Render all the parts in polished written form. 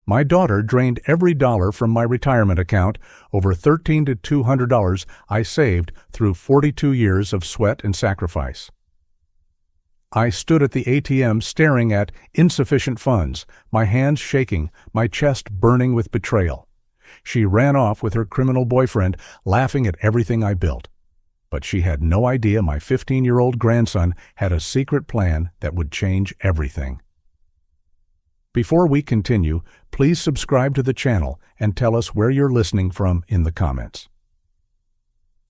My daughter drained every dollar from my retirement account, over $1,300 to $200 I saved through 42 years of sweat and sacrifice. I stood at the ATM staring at insufficient funds, my hands shaking, my chest burning with betrayal. She ran off with her criminal boyfriend, laughing at everything I built. But she had no idea my 15-year-old grandson had a secret plan that would change everything. Before we continue, please subscribe to the channel and tell us where you're listening from in the comments.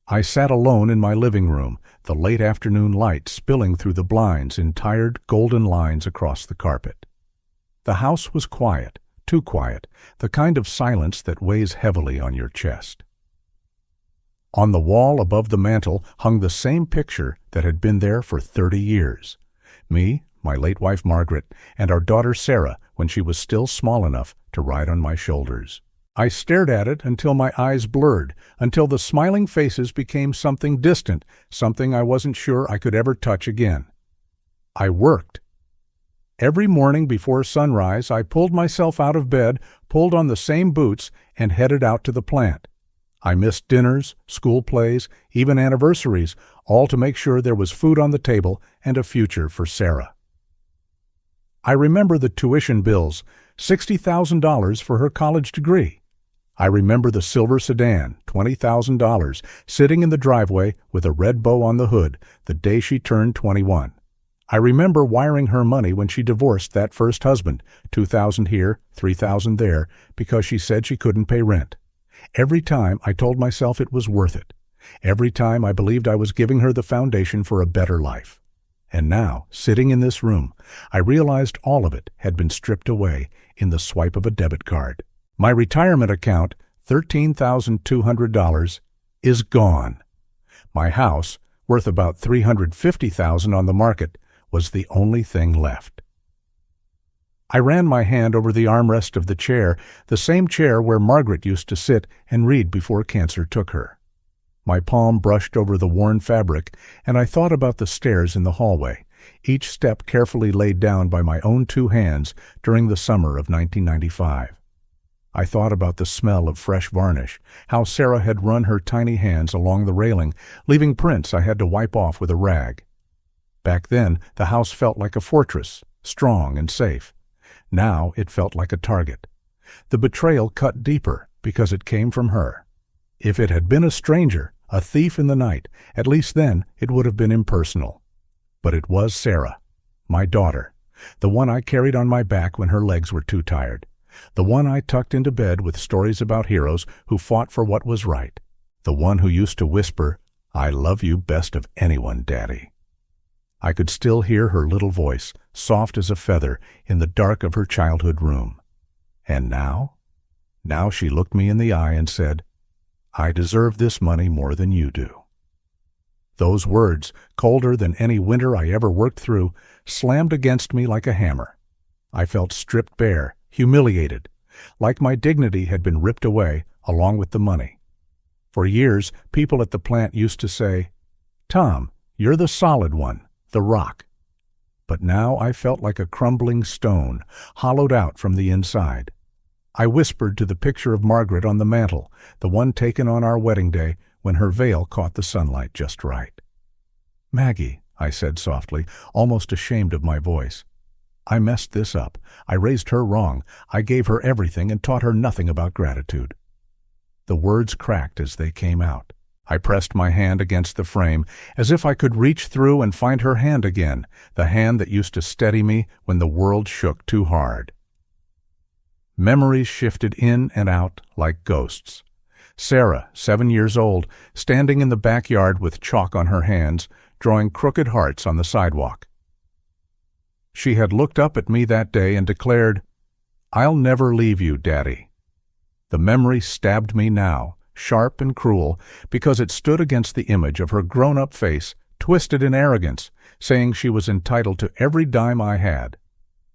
I sat alone in my living room, the late afternoon light spilling through the blinds in tired golden lines across the carpet. The house was quiet, too quiet, the kind of silence that weighs heavily on your chest. On the wall above the mantel hung the same picture that had been there for 30 years. Me, my late wife Margaret, and our daughter Sarah when she was still small enough to ride on my shoulders. I stared at it until my eyes blurred, until the smiling faces became something distant, something I wasn't sure I could ever touch again. I worked. Every morning before sunrise, I pulled myself out of bed, pulled on the same boots, and headed out to the plant. I missed dinners, school plays, even anniversaries, all to make sure there was food on the table and a future for Sarah. I remember the tuition bills, $60,000 for her college degree. I remember the silver sedan, $20,000, sitting in the driveway with a red bow on the hood the day she turned 21. I remember wiring her money when she divorced that first husband, $2,000 here, $3,000 there, because she said she couldn't pay rent. Every time I told myself it was worth it. Every time I believed I was giving her the foundation for a better life. And now, sitting in this room, I realized all of it had been stripped away in the swipe of a debit card. My retirement account, $13,200, is gone. My house, worth about $350,000 on the market, was the only thing left. I ran my hand over the armrest of the chair, the same chair where Margaret used to sit and read before cancer took her. My palm brushed over the worn fabric, and I thought about the stairs in the hallway, each step carefully laid down by my own two hands during the summer of 1995. I thought about the smell of fresh varnish, how Sarah had run her tiny hands along the railing, leaving prints I had to wipe off with a rag. Back then, the house felt like a fortress, strong and safe. Now it felt like a target. The betrayal cut deeper because it came from her. If it had been a stranger, a thief in the night, at least then it would have been impersonal. But it was Sarah, my daughter, the one I carried on my back when her legs were too tired, the one I tucked into bed with stories about heroes who fought for what was right, the one who used to whisper, "I love you best of anyone, Daddy." I could still hear her little voice, soft as a feather, in the dark of her childhood room. And now? Now she looked me in the eye and said, "I deserve this money more than you do." Those words, colder than any winter I ever worked through, slammed against me like a hammer. I felt stripped bare, humiliated, like my dignity had been ripped away along with the money. For years, people at the plant used to say, "Tom, you're the solid one, the rock." But now I felt like a crumbling stone, hollowed out from the inside. I whispered to the picture of Margaret on the mantel, the one taken on our wedding day when her veil caught the sunlight just right. "Maggie," I said softly, almost ashamed of my voice. "I messed this up. I raised her wrong. I gave her everything and taught her nothing about gratitude." The words cracked as they came out. I pressed my hand against the frame, as if I could reach through and find her hand again, the hand that used to steady me when the world shook too hard. Memories shifted in and out like ghosts. Sarah, 7 years old, standing in the backyard with chalk on her hands, drawing crooked hearts on the sidewalk. She had looked up at me that day and declared, "I'll never leave you, Daddy." The memory stabbed me now, sharp and cruel, because it stood against the image of her grown-up face, twisted in arrogance, saying she was entitled to every dime I had.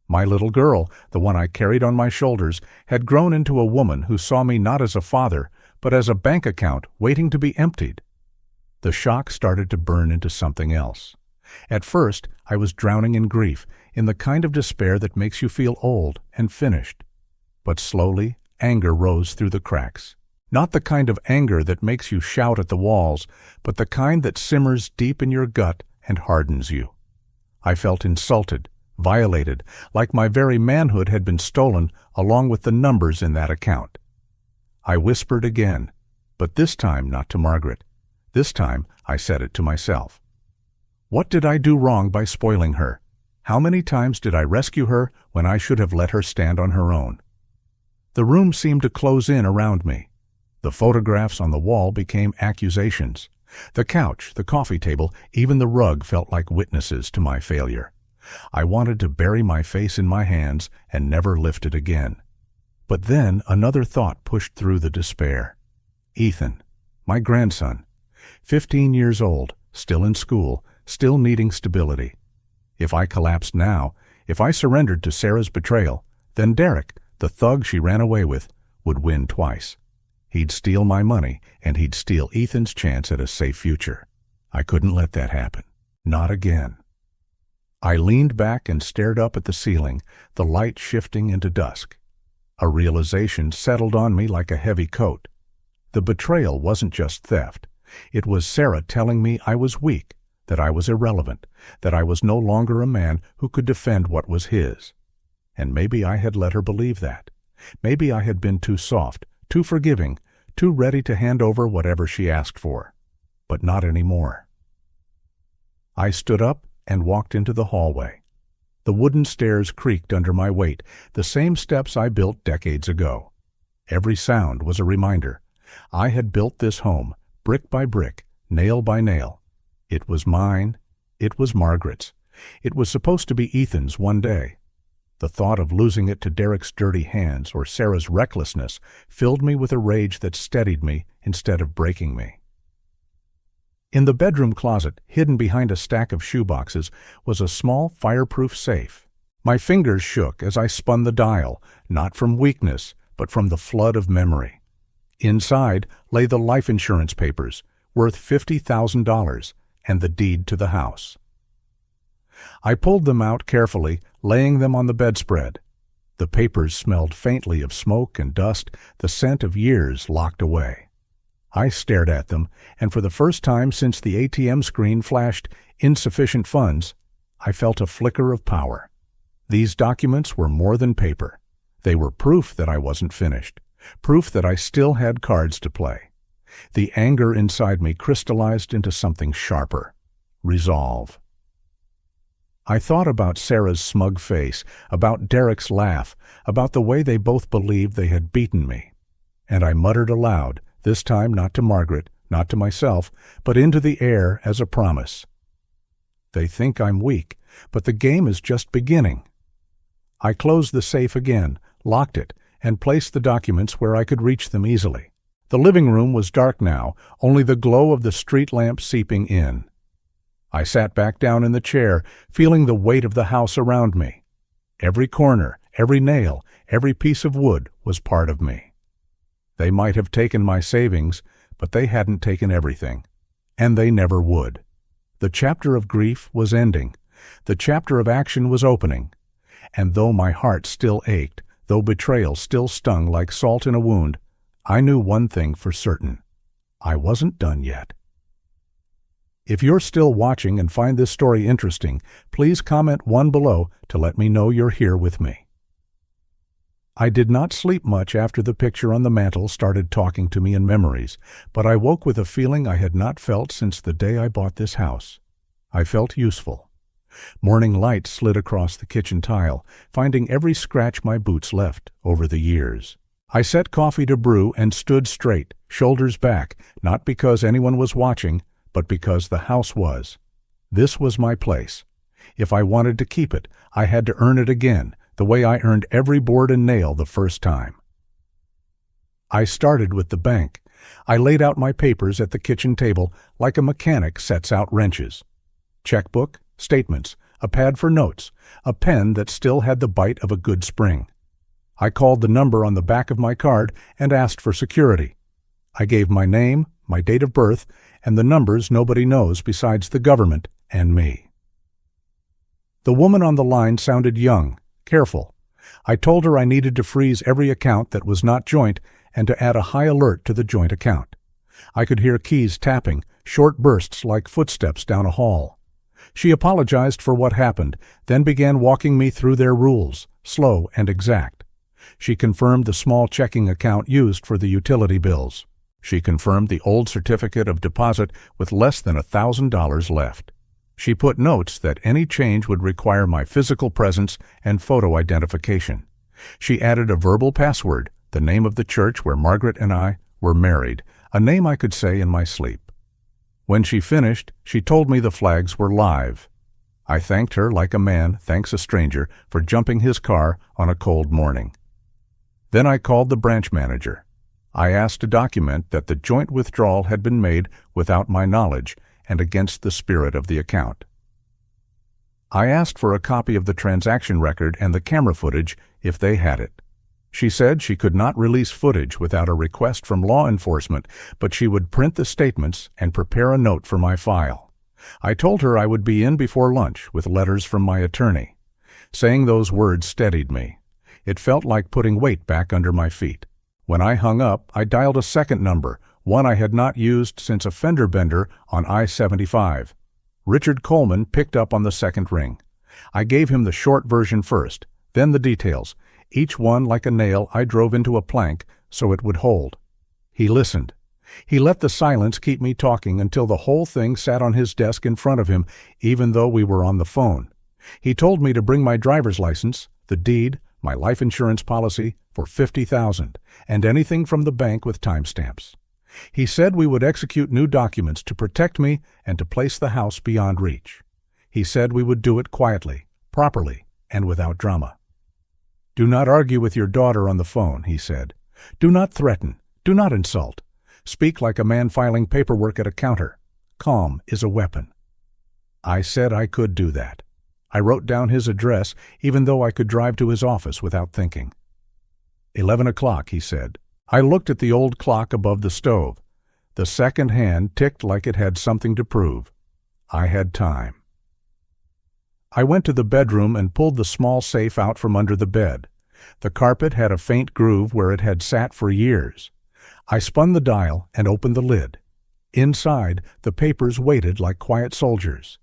My little girl, the one I carried on my shoulders, had grown into a woman who saw me not as a father, but as a bank account waiting to be emptied. The shock started to burn into something else. At first, I was drowning in grief, in the kind of despair that makes you feel old and finished. But slowly, anger rose through the cracks. Not the kind of anger that makes you shout at the walls, but the kind that simmers deep in your gut and hardens you. I felt insulted, violated, like my very manhood had been stolen along with the numbers in that account. I whispered again, but this time not to Margaret. This time I said it to myself. What did I do wrong by spoiling her? How many times did I rescue her when I should have let her stand on her own? The room seemed to close in around me. The photographs on the wall became accusations. The couch, the coffee table, even the rug felt like witnesses to my failure. I wanted to bury my face in my hands and never lift it again. But then another thought pushed through the despair. Ethan, my grandson, 15 years old, still in school, still needing stability. If I collapsed now, if I surrendered to Sarah's betrayal, then Derek, the thug she ran away with, would win twice. He'd steal my money, and he'd steal Ethan's chance at a safe future. I couldn't let that happen. Not again. I leaned back and stared up at the ceiling, the light shifting into dusk. A realization settled on me like a heavy coat. The betrayal wasn't just theft. It was Sarah telling me I was weak, that I was irrelevant, that I was no longer a man who could defend what was his. And maybe I had let her believe that. Maybe I had been too soft, too forgiving, too ready to hand over whatever she asked for. But not anymore. I stood up and walked into the hallway. The wooden stairs creaked under my weight, the same steps I built decades ago. Every sound was a reminder. I had built this home, brick by brick, nail by nail. It was mine. It was Margaret's. It was supposed to be Ethan's one day. The thought of losing it to Derek's dirty hands or Sarah's recklessness filled me with a rage that steadied me instead of breaking me. In the bedroom closet, hidden behind a stack of shoeboxes, was a small fireproof safe. My fingers shook as I spun the dial, not from weakness, but from the flood of memory. Inside lay the life insurance papers, worth $50,000, and the deed to the house. I pulled them out carefully, laying them on the bedspread. The papers smelled faintly of smoke and dust, the scent of years locked away. I stared at them, and for the first time since the ATM screen flashed insufficient funds, I felt a flicker of power. These documents were more than paper. They were proof that I wasn't finished, proof that I still had cards to play. The anger inside me crystallized into something sharper. Resolve. I thought about Sarah's smug face, about Derek's laugh, about the way they both believed they had beaten me. And I muttered aloud, this time not to Margaret, not to myself, but into the air as a promise. They think I'm weak, but the game is just beginning. I closed the safe again, locked it, and placed the documents where I could reach them easily. The living room was dark now, only the glow of the street lamp seeping in. I sat back down in the chair, feeling the weight of the house around me. Every corner, every nail, every piece of wood was part of me. They might have taken my savings, but they hadn't taken everything. And they never would. The chapter of grief was ending. The chapter of action was opening. And though my heart still ached, though betrayal still stung like salt in a wound, I knew one thing for certain. I wasn't done yet. If you're still watching and find this story interesting, please comment 1 below to let me know you're here with me. I did not sleep much after the picture on the mantel started talking to me in memories, but I woke with a feeling I had not felt since the day I bought this house. I felt useful. Morning light slid across the kitchen tile, finding every scratch my boots left over the years. I set coffee to brew and stood straight, shoulders back, not because anyone was watching, but because the house was. This was my place. If I wanted to keep it, I had to earn it again, the way I earned every board and nail the first time. I started with the bank. I laid out my papers at the kitchen table like a mechanic sets out wrenches. Checkbook, statements, a pad for notes, a pen that still had the bite of a good spring. I called the number on the back of my card and asked for security. I gave my name, my date of birth, and the numbers nobody knows besides the government and me. The woman on the line sounded young, careful. I told her I needed to freeze every account that was not joint and to add a high alert to the joint account. I could hear keys tapping, short bursts like footsteps down a hall. She apologized for what happened, then began walking me through their rules, slow and exact. She confirmed the small checking account used for the utility bills. She confirmed the old certificate of deposit with less than $1,000 left. She put notes that any change would require my physical presence and photo identification. She added a verbal password, the name of the church where Margaret and I were married, a name I could say in my sleep. When she finished, she told me the flags were live. I thanked her like a man thanks a stranger for jumping his car on a cold morning. Then I called the branch manager. I asked to document that the joint withdrawal had been made without my knowledge and against the spirit of the account. I asked for a copy of the transaction record and the camera footage if they had it. She said she could not release footage without a request from law enforcement, but she would print the statements and prepare a note for my file. I told her I would be in before lunch with letters from my attorney. Saying those words steadied me. It felt like putting weight back under my feet. When I hung up, I dialed a second number, one I had not used since a fender bender on I-75. Richard Coleman picked up on the second ring. I gave him the short version first, then the details, each one like a nail I drove into a plank so it would hold. He listened. He let the silence keep me talking until the whole thing sat on his desk in front of him, even though we were on the phone. He told me to bring my driver's license, the deed, my life insurance policy for $50,000, and anything from the bank with timestamps. He said we would execute new documents to protect me and to place the house beyond reach. He said we would do it quietly, properly, and without drama. Do not argue with your daughter on the phone, he said. Do not threaten. Do not insult. Speak like a man filing paperwork at a counter. Calm is a weapon. I said I could do that. I wrote down his address, even though I could drive to his office without thinking. 11 o'clock, he said. I looked at the old clock above the stove. The second hand ticked like it had something to prove. I had time. I went to the bedroom and pulled the small safe out from under the bed. The carpet had a faint groove where it had sat for years. I spun the dial and opened the lid. Inside, the papers waited like quiet soldiers.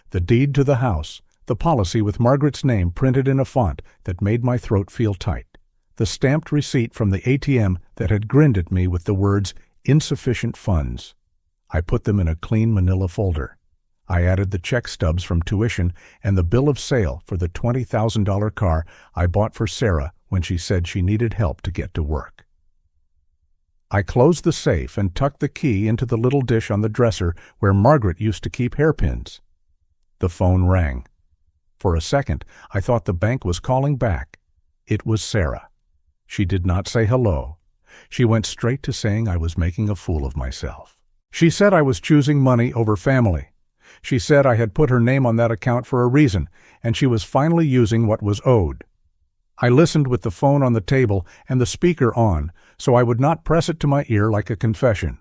The deed to the house, the policy with Margaret's name printed in a font that made my throat feel tight. The stamped receipt from the ATM that had grinned at me with the words, "Insufficient funds." I put them in a clean manila folder. I added the check stubs from tuition and the bill of sale for the $20,000 car I bought for Sarah when she said she needed help to get to work. I closed the safe and tucked the key into the little dish on the dresser where Margaret used to keep hairpins. The phone rang. For a second, I thought the bank was calling back. It was Sarah. She did not say hello. She went straight to saying I was making a fool of myself. She said I was choosing money over family. She said I had put her name on that account for a reason, and she was finally using what was owed. I listened with the phone on the table and the speaker on, so I would not press it to my ear like a confession.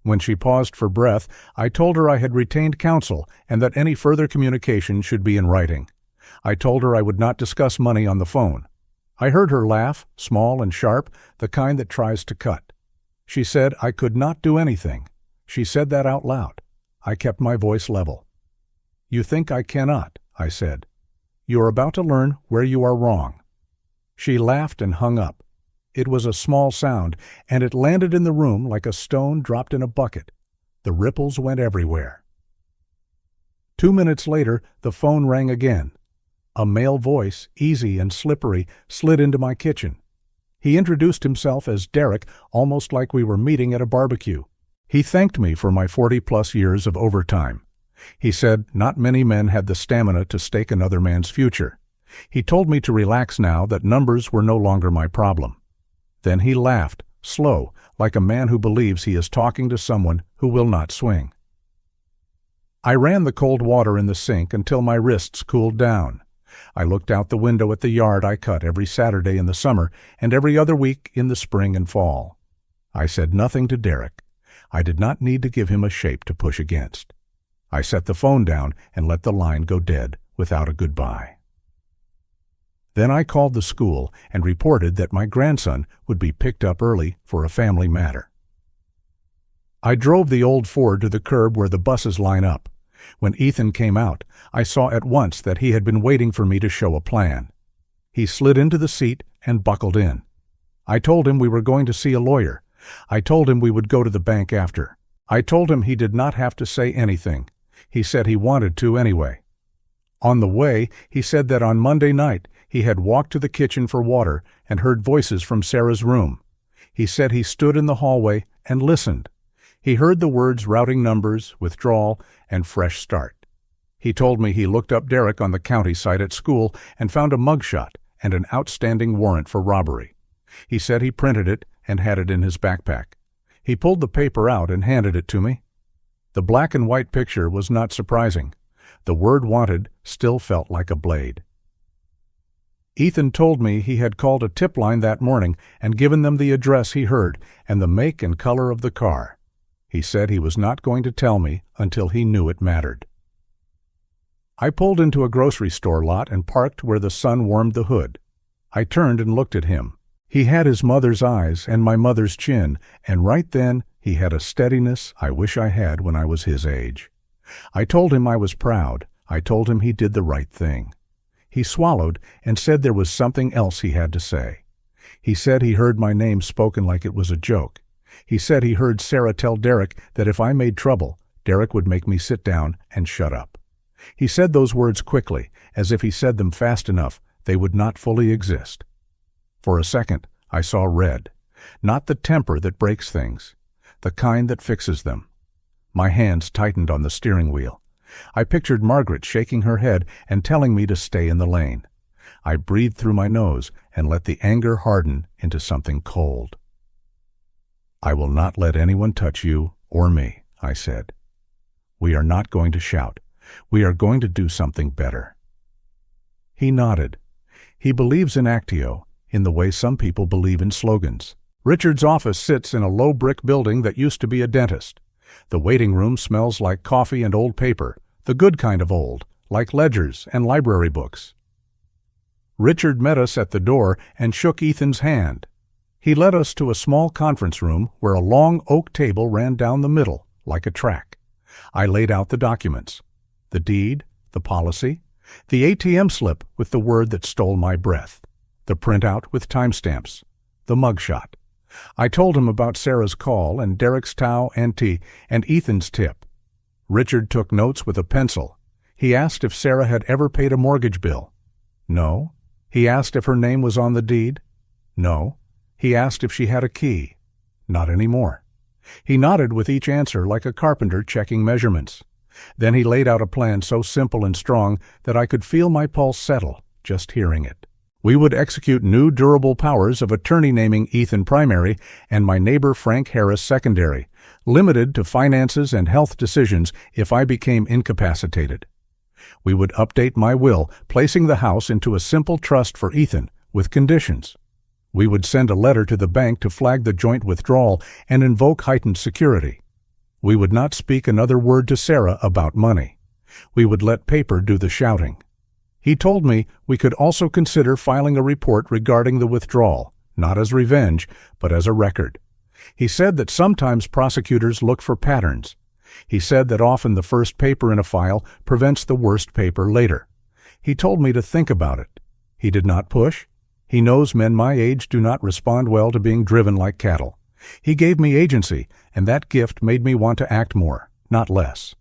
When she paused for breath, I told her I had retained counsel and that any further communication should be in writing. I told her I would not discuss money on the phone. I heard her laugh, small and sharp, the kind that tries to cut. She said I could not do anything. She said that out loud. I kept my voice level. "You think I cannot," I said. "You are about to learn where you are wrong." She laughed and hung up. It was a small sound, and it landed in the room like a stone dropped in a bucket. The ripples went everywhere. 2 minutes later, the phone rang again. A male voice, easy and slippery, slid into my kitchen. He introduced himself as Derek, almost like we were meeting at a barbecue. He thanked me for my 40-plus years of overtime. He said not many men had the stamina to stake another man's future. He told me to relax now, that numbers were no longer my problem. Then he laughed, slow, like a man who believes he is talking to someone who will not swing. I ran the cold water in the sink until my wrists cooled down. I looked out the window at the yard I cut every Saturday in the summer and every other week in the spring and fall. I said nothing to Derek. I did not need to give him a shape to push against. I set the phone down and let the line go dead without a goodbye. Then I called the school and reported that my grandson would be picked up early for a family matter. I drove the old Ford to the curb where the buses line up. When Ethan came out, I saw at once that he had been waiting for me to show a plan. He slid into the seat and buckled in. I told him we were going to see a lawyer. I told him we would go to the bank after. I told him he did not have to say anything. He said he wanted to anyway. On the way, he said that on Monday night he had walked to the kitchen for water and heard voices from Sarah's room. He said he stood in the hallway and listened. He heard the words routing numbers, withdrawal, and fresh start. He told me he looked up Derek on the county site at school and found a mugshot and an outstanding warrant for robbery. He said he printed it and had it in his backpack. He pulled the paper out and handed it to me. The black and white picture was not surprising. The word wanted still felt like a blade. Ethan told me he had called a tip line that morning and given them the address he heard and the make and color of the car. He said he was not going to tell me until he knew it mattered. I pulled into a grocery store lot and parked where the sun warmed the hood. I turned and looked at him. He had his mother's eyes and my mother's chin, and right then he had a steadiness I wish I had when I was his age. I told him I was proud. I told him he did the right thing. He swallowed and said there was something else he had to say. He said he heard my name spoken like it was a joke. He said he heard Sarah tell Derek that if I made trouble, Derek would make me sit down and shut up. He said those words quickly, as if he said them fast enough they would not fully exist. For a second, I saw red, not the temper that breaks things, the kind that fixes them. My hands tightened on the steering wheel. I pictured Margaret shaking her head and telling me to stay in the lane. I breathed through my nose and let the anger harden into something cold. "I will not let anyone touch you or me," I said. "We are not going to shout. We are going to do something better." He nodded. He believes in Actio, in the way some people believe in slogans. Richard's office sits in a low brick building that used to be a dentist. The waiting room smells like coffee and old paper, the good kind of old, like ledgers and library books. Richard met us at the door and shook Ethan's hand. He led us to a small conference room where a long oak table ran down the middle, like a track. I laid out the documents: the deed, the policy, the ATM slip with the word that stole my breath, the printout with timestamps, the mugshot. I told him about Sarah's call and Derek's tau and tea and Ethan's tip. Richard took notes with a pencil. He asked if Sarah had ever paid a mortgage bill. No. He asked if her name was on the deed. No. He asked if she had a key. Not anymore. He nodded with each answer like a carpenter checking measurements. Then he laid out a plan so simple and strong that I could feel my pulse settle just hearing it. We would execute new durable powers of attorney naming Ethan primary and my neighbor Frank Harris secondary, limited to finances and health decisions if I became incapacitated. We would update my will, placing the house into a simple trust for Ethan, with conditions. We would send a letter to the bank to flag the joint withdrawal and invoke heightened security. We would not speak another word to Sarah about money. We would let paper do the shouting. He told me we could also consider filing a report regarding the withdrawal, not as revenge, but as a record. He said that sometimes prosecutors look for patterns. He said that often the first paper in a file prevents the worst paper later. He told me to think about it. He did not push. He knows men my age do not respond well to being driven like cattle. He gave me agency, and that gift made me want to act more, not less.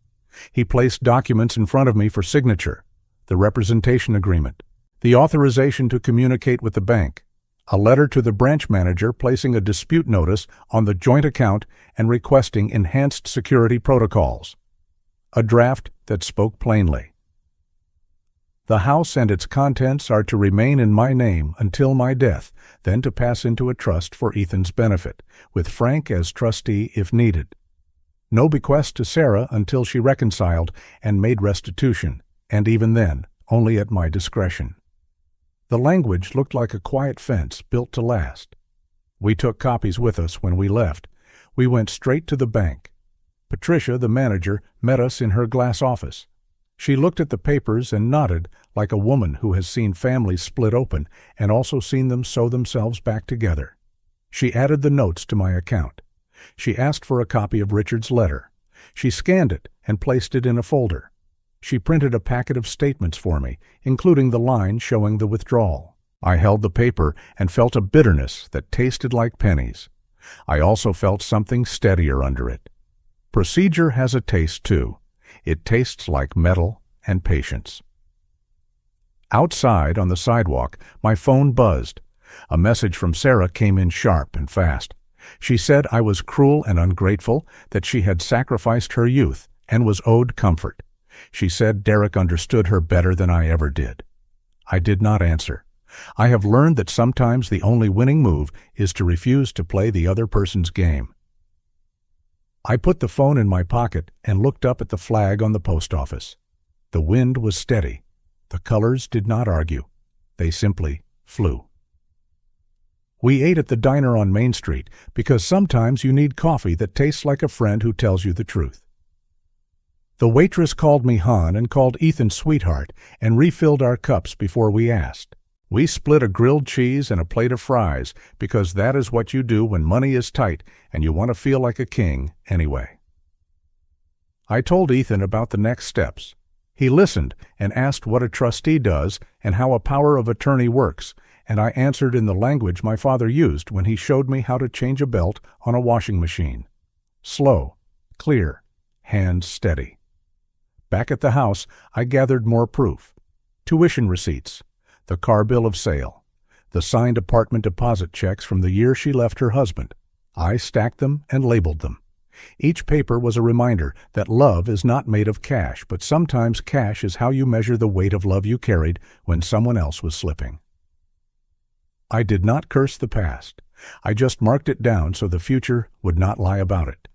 He placed documents in front of me for signature: the representation agreement, the authorization to communicate with the bank, a letter to the branch manager placing a dispute notice on the joint account and requesting enhanced security protocols, a draft that spoke plainly. The house and its contents are to remain in my name until my death, then to pass into a trust for Ethan's benefit, with Frank as trustee if needed. No bequest to Sarah until she reconciled and made restitution, and even then, only at my discretion. The language looked like a quiet fence built to last. We took copies with us when we left. We went straight to the bank. Patricia, the manager, met us in her glass office. She looked at the papers and nodded like a woman who has seen families split open and also seen them sew themselves back together. She added the notes to my account. She asked for a copy of Richard's letter. She scanned it and placed it in a folder. She printed a packet of statements for me, including the line showing the withdrawal. I held the paper and felt a bitterness that tasted like pennies. I also felt something steadier under it. Procedure has a taste too. It tastes like metal and patience. Outside on the sidewalk, my phone buzzed. A message from Sarah came in sharp and fast. She said I was cruel and ungrateful, that she had sacrificed her youth and was owed comfort. She said Derek understood her better than I ever did. I did not answer. I have learned that sometimes the only winning move is to refuse to play the other person's game. I put the phone in my pocket and looked up at the flag on the post office. The wind was steady. The colors did not argue. They simply flew. We ate at the diner on Main Street because sometimes you need coffee that tastes like a friend who tells you the truth. The waitress called me hon and called Ethan sweetheart and refilled our cups before we asked. We split a grilled cheese and a plate of fries because that is what you do when money is tight and you want to feel like a king anyway. I told Ethan about the next steps. He listened and asked what a trustee does and how a power of attorney works, and I answered in the language my father used when he showed me how to change a belt on a washing machine. Slow, clear, hands steady. Back at the house, I gathered more proof. Tuition receipts, the car bill of sale, the signed apartment deposit checks from the year she left her husband. I stacked them and labeled them. Each paper was a reminder that love is not made of cash, but sometimes cash is how you measure the weight of love you carried when someone else was slipping. I did not curse the past. I just marked it down so the future would not lie about it.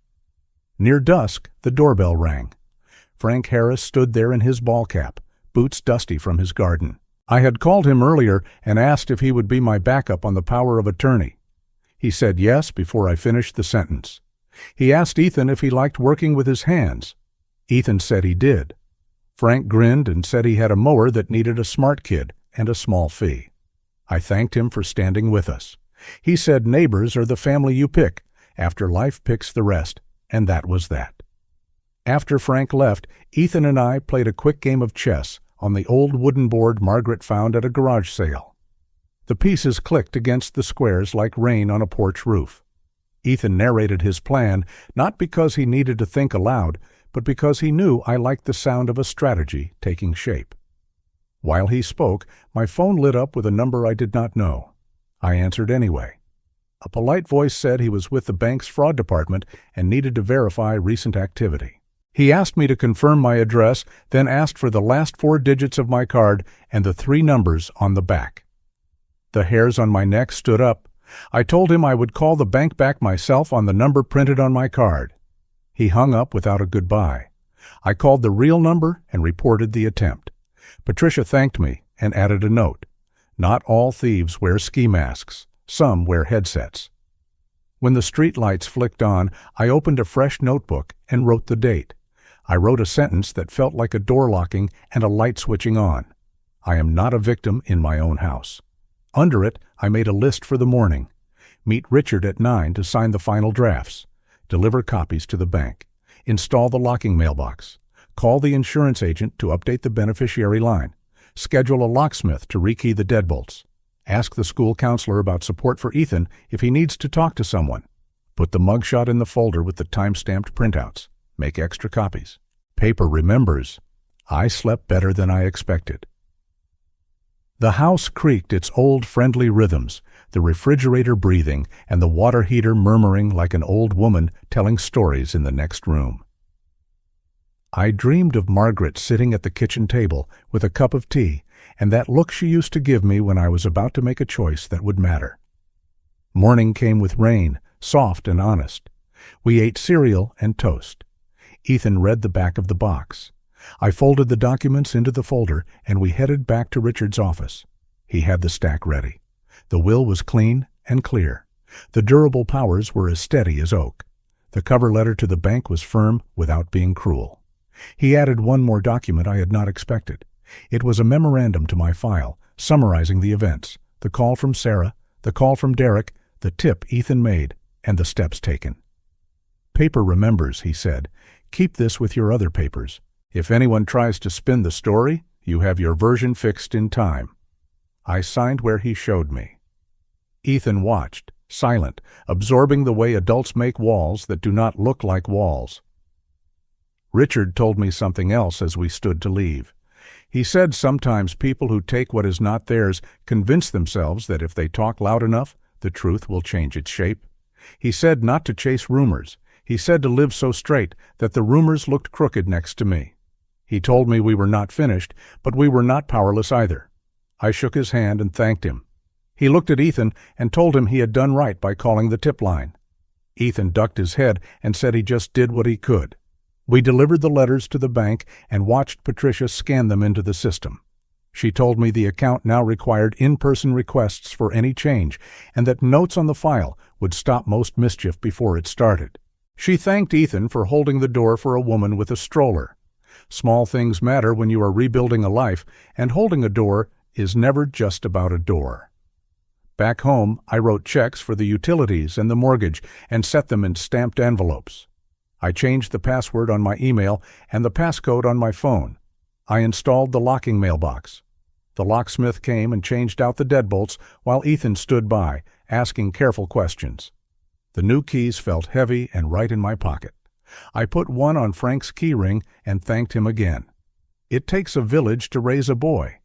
Near dusk, the doorbell rang. Frank Harris stood there in his ball cap, boots dusty from his garden. I had called him earlier and asked if he would be my backup on the power of attorney. He said yes before I finished the sentence. He asked Ethan if he liked working with his hands. Ethan said he did. Frank grinned and said he had a mower that needed a smart kid and a small fee. I thanked him for standing with us. He said neighbors are the family you pick, after life picks the rest, and that was that. After Frank left, Ethan and I played a quick game of chess on the old wooden board Margaret found at a garage sale. The pieces clicked against the squares like rain on a porch roof. Ethan narrated his plan, not because he needed to think aloud, but because he knew I liked the sound of a strategy taking shape. While he spoke, my phone lit up with a number I did not know. I answered anyway. A polite voice said he was with the bank's fraud department and needed to verify recent activity. He asked me to confirm my address, then asked for the last 4 digits of my card and the 3 numbers on the back. The hairs on my neck stood up. I told him I would call the bank back myself on the number printed on my card. He hung up without a goodbye. I called the real number and reported the attempt. Patricia thanked me and added a note. Not all thieves wear ski masks. Some wear headsets. When the street lights flicked on, I opened a fresh notebook and wrote the date. I wrote a sentence that felt like a door locking and a light switching on. I am not a victim in my own house. Under it, I made a list for the morning. Meet Richard at 9 to sign the final drafts. Deliver copies to the bank. Install the locking mailbox. Call the insurance agent to update the beneficiary line. Schedule a locksmith to rekey the deadbolts. Ask the school counselor about support for Ethan if he needs to talk to someone. Put the mugshot in the folder with the time-stamped printouts. Make extra copies. Paper remembers. I slept better than I expected. The house creaked its old friendly rhythms, the refrigerator breathing and the water heater murmuring like an old woman telling stories in the next room. I dreamed of Margaret sitting at the kitchen table with a cup of tea and that look she used to give me when I was about to make a choice that would matter. Morning came with rain, soft and honest. We ate cereal and toast. Ethan read the back of the box. I folded the documents into the folder and we headed back to Richard's office. He had the stack ready. The will was clean and clear. The durable powers were as steady as oak. The cover letter to the bank was firm without being cruel. He added one more document I had not expected. It was a memorandum to my file, summarizing the events, the call from Sarah, the call from Derek, the tip Ethan made, and the steps taken. "Paper remembers," he said. "Keep this with your other papers. If anyone tries to spin the story, you have your version fixed in time." I signed where he showed me. Ethan watched, silent, absorbing the way adults make walls that do not look like walls. Richard told me something else as we stood to leave. He said sometimes people who take what is not theirs convince themselves that if they talk loud enough, the truth will change its shape. He said not to chase rumors. He said to live so straight that the rumors looked crooked next to me. He told me we were not finished, but we were not powerless either. I shook his hand and thanked him. He looked at Ethan and told him he had done right by calling the tip line. Ethan ducked his head and said he just did what he could. We delivered the letters to the bank and watched Patricia scan them into the system. She told me the account now required in-person requests for any change and that notes on the file would stop most mischief before it started. She thanked Ethan for holding the door for a woman with a stroller. Small things matter when you are rebuilding a life, and holding a door is never just about a door. Back home, I wrote checks for the utilities and the mortgage and set them in stamped envelopes. I changed the password on my email and the passcode on my phone. I installed the locking mailbox. The locksmith came and changed out the deadbolts while Ethan stood by, asking careful questions. The new keys felt heavy and right in my pocket. I put one on Frank's key ring and thanked him again. It takes a village to raise a boy.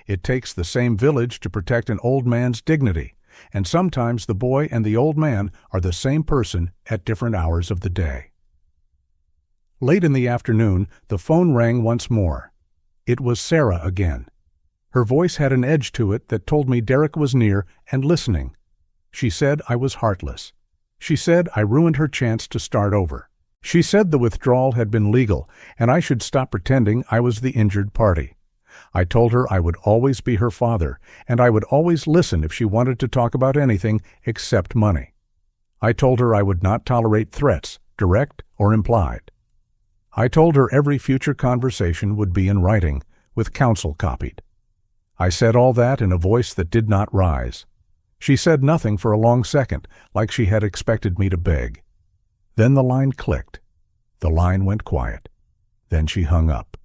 It takes the same village to protect an old man's dignity, and sometimes the boy and the old man are the same person at different hours of the day. Late in the afternoon, the phone rang once more. It was Sarah again. Her voice had an edge to it that told me Derek was near and listening. She said I was heartless. She said I ruined her chance to start over. She said the withdrawal had been legal, and I should stop pretending I was the injured party. I told her I would always be her father, and I would always listen if she wanted to talk about anything except money. I told her I would not tolerate threats, direct or implied. I told her every future conversation would be in writing, with counsel copied. I said all that in a voice that did not rise. She said nothing for a long second, like she had expected me to beg. Then the line clicked. The line went quiet. Then she hung up.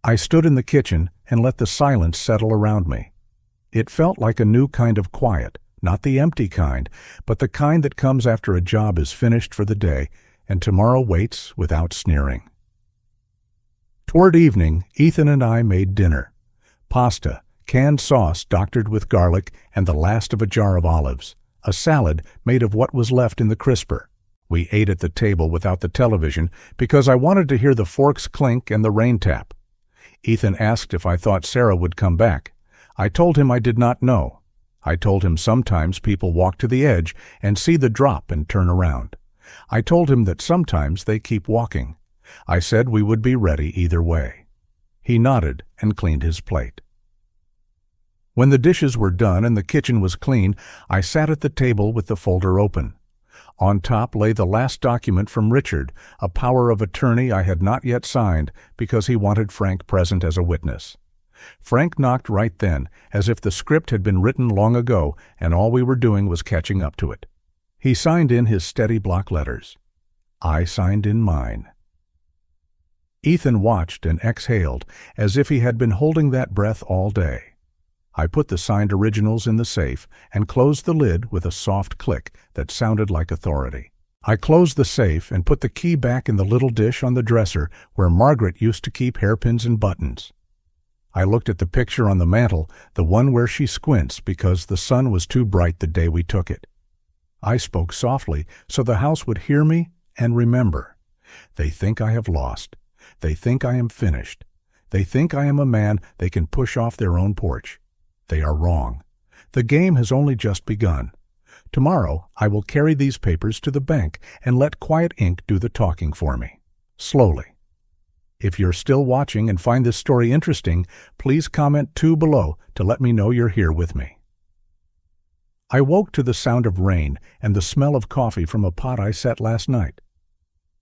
I stood in the kitchen and let the silence settle around me. It felt like a new kind of quiet, not the empty kind, but the kind that comes after a job is finished for the day and tomorrow waits without sneering. Toward evening, Ethan and I made dinner. Pasta, canned sauce doctored with garlic and the last of a jar of olives, a salad made of what was left in the crisper. We ate at the table without the television because I wanted to hear the forks clink and the rain tap. Ethan asked if I thought Sarah would come back. I told him I did not know. I told him sometimes people walk to the edge and see the drop and turn around. I told him that sometimes they keep walking. I said we would be ready either way. He nodded and cleaned his plate. When the dishes were done and the kitchen was clean, I sat at the table with the folder open. On top lay the last document from Richard, a power of attorney I had not yet signed because he wanted Frank present as a witness. Frank knocked right then, as if the script had been written long ago and all we were doing was catching up to it. He signed in his steady block letters. I signed in mine. Ethan watched and exhaled as if he had been holding that breath all day. I put the signed originals in the safe and closed the lid with a soft click that sounded like authority. I closed the safe and put the key back in the little dish on the dresser where Margaret used to keep hairpins and buttons. I looked at the picture on the mantel, the one where she squints because the sun was too bright the day we took it. I spoke softly so the house would hear me and remember. They think I have lost. They think I am finished. They think I am a man they can push off their own porch. They are wrong. The game has only just begun. Tomorrow I will carry these papers to the bank and let quiet ink do the talking for me. Slowly. If you're still watching and find this story interesting, please comment 2 below to let me know you're here with me. I woke to the sound of rain and the smell of coffee from a pot I set last night.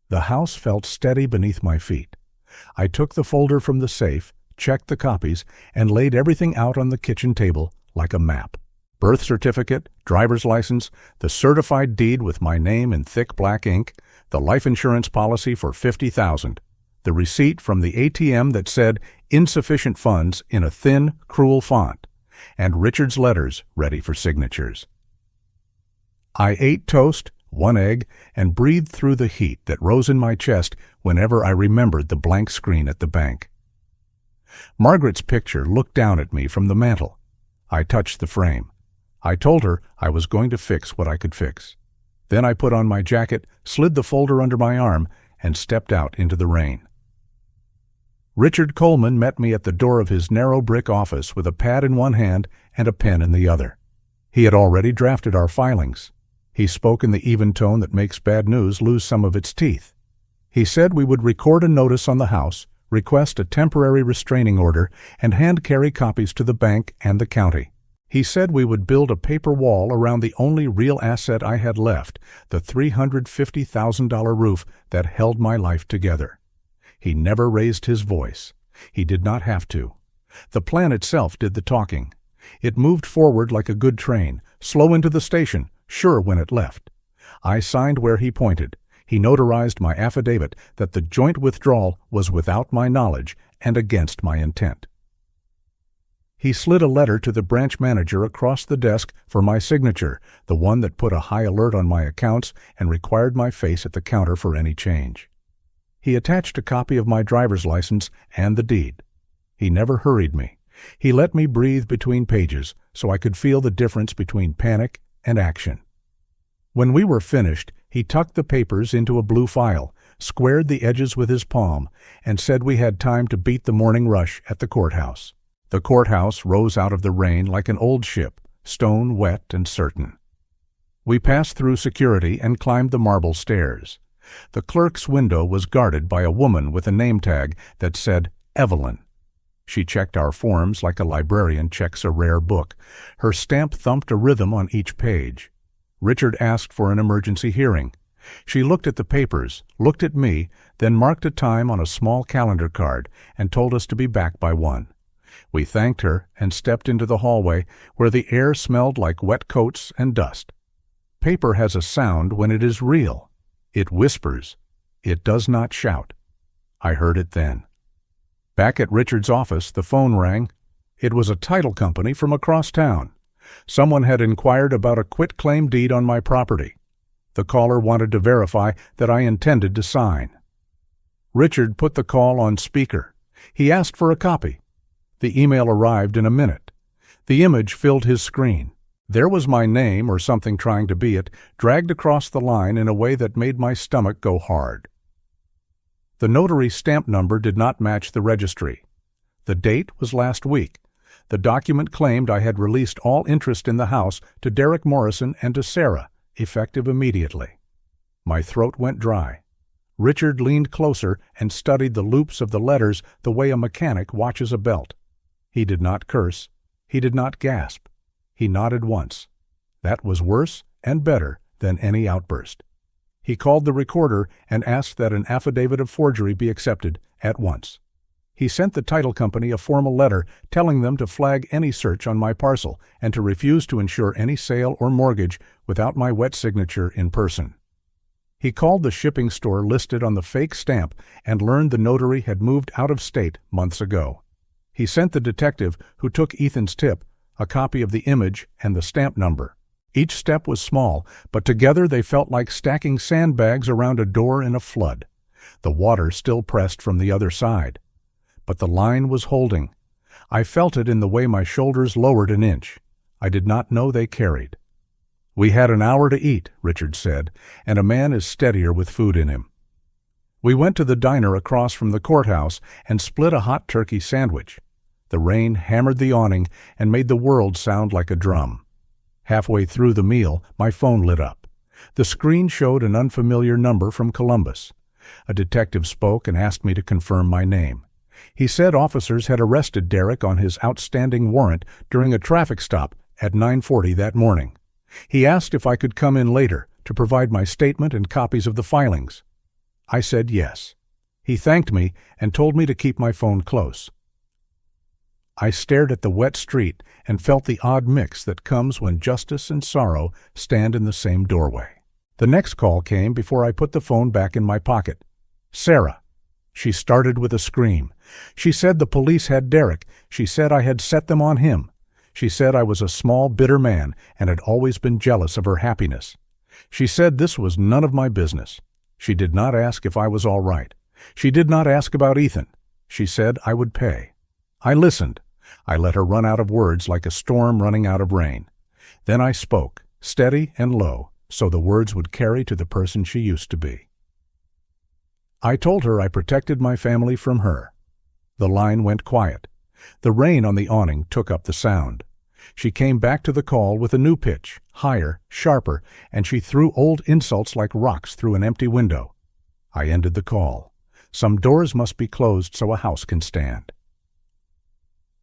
The house felt steady beneath my feet. I took the folder from the safe, checked the copies, and laid everything out on the kitchen table like a map. Birth certificate, driver's license, the certified deed with my name in thick black ink, the life insurance policy for $50,000, the receipt from the ATM that said insufficient funds in a thin, cruel font, and Richard's letters ready for signatures. I ate toast, one egg, and breathed through the heat that rose in my chest whenever I remembered the blank screen at the bank. Margaret's picture looked down at me from the mantel. I touched the frame. I told her I was going to fix what I could fix. Then I put on my jacket, slid the folder under my arm, and stepped out into the rain. Richard Coleman met me at the door of his narrow brick office with a pad in one hand and a pen in the other. He had already drafted our filings. He spoke in the even tone that makes bad news lose some of its teeth. He said we would record a notice on the house, request a temporary restraining order, and hand-carry copies to the bank and the county. He said we would build a paper wall around the only real asset I had left, the $350,000 roof that held my life together. He never raised his voice. He did not have to. The plan itself did the talking. It moved forward like a good train, slow into the station, sure when it left. I signed where he pointed. He notarized my affidavit that the joint withdrawal was without my knowledge and against my intent. He slid a letter to the branch manager across the desk for my signature, the one that put a high alert on my accounts and required my face at the counter for any change. He attached a copy of my driver's license and the deed. He never hurried me. He let me breathe between pages so I could feel the difference between panic and action. When we were finished, he tucked the papers into a blue file, squared the edges with his palm, and said we had time to beat the morning rush at the courthouse. The courthouse rose out of the rain like an old ship, stone wet and certain. We passed through security and climbed the marble stairs. The clerk's window was guarded by a woman with a name tag that said Evelyn. She checked our forms like a librarian checks a rare book. Her stamp thumped a rhythm on each page. Richard asked for an emergency hearing. She looked at the papers, looked at me, then marked a time on a small calendar card and told us to be back by 1. We thanked her and stepped into the hallway where the air smelled like wet coats and dust. Paper has a sound when it is real. It whispers. It does not shout. I heard it then. Back at Richard's office, the phone rang. It was a title company from across town. Someone had inquired about a quitclaim deed on my property. The caller wanted to verify that I intended to sign. Richard put the call on speaker. He asked for a copy. The email arrived in a minute. The image filled his screen. There was my name, or something trying to be it, dragged across the line in a way that made my stomach go hard. The notary stamp number did not match the registry. The date was last week. The document claimed I had released all interest in the house to Derek Morrison and to Sarah, effective immediately. My throat went dry. Richard leaned closer and studied the loops of the letters the way a mechanic watches a belt. He did not curse. He did not gasp. He nodded once. That was worse and better than any outburst. He called the recorder and asked that an affidavit of forgery be accepted at once. He sent the title company a formal letter telling them to flag any search on my parcel and to refuse to insure any sale or mortgage without my wet signature in person. He called the shipping store listed on the fake stamp and learned the notary had moved out of state months ago. He sent the detective who took Ethan's tip a copy of the image and the stamp number. Each step was small, but together they felt like stacking sandbags around a door in a flood. The water still pressed from the other side. But the line was holding. I felt it in the way my shoulders lowered an inch. I did not know they carried. We had an hour to eat, Richard said, and a man is steadier with food in him. We went to the diner across from the courthouse and split a hot turkey sandwich. The rain hammered the awning and made the world sound like a drum. Halfway through the meal, my phone lit up. The screen showed an unfamiliar number from Columbus. A detective spoke and asked me to confirm my name. He said officers had arrested Derek on his outstanding warrant during a traffic stop at 9:40 that morning. He asked if I could come in later to provide my statement and copies of the filings. I said yes. He thanked me and told me to keep my phone close. I stared at the wet street and felt the odd mix that comes when justice and sorrow stand in the same doorway. The next call came before I put the phone back in my pocket. Sarah. She started with a scream. She said the police had Derek. She said I had set them on him. She said I was a small, bitter man and had always been jealous of her happiness. She said this was none of my business. She did not ask if I was all right. She did not ask about Ethan. She said I would pay. I listened. I let her run out of words like a storm running out of rain. Then I spoke, steady and low, so the words would carry to the person she used to be. I told her I protected my family from her. The line went quiet. The rain on the awning took up the sound. She came back to the call with a new pitch, higher, sharper, and she threw old insults like rocks through an empty window. I ended the call. Some doors must be closed so a house can stand.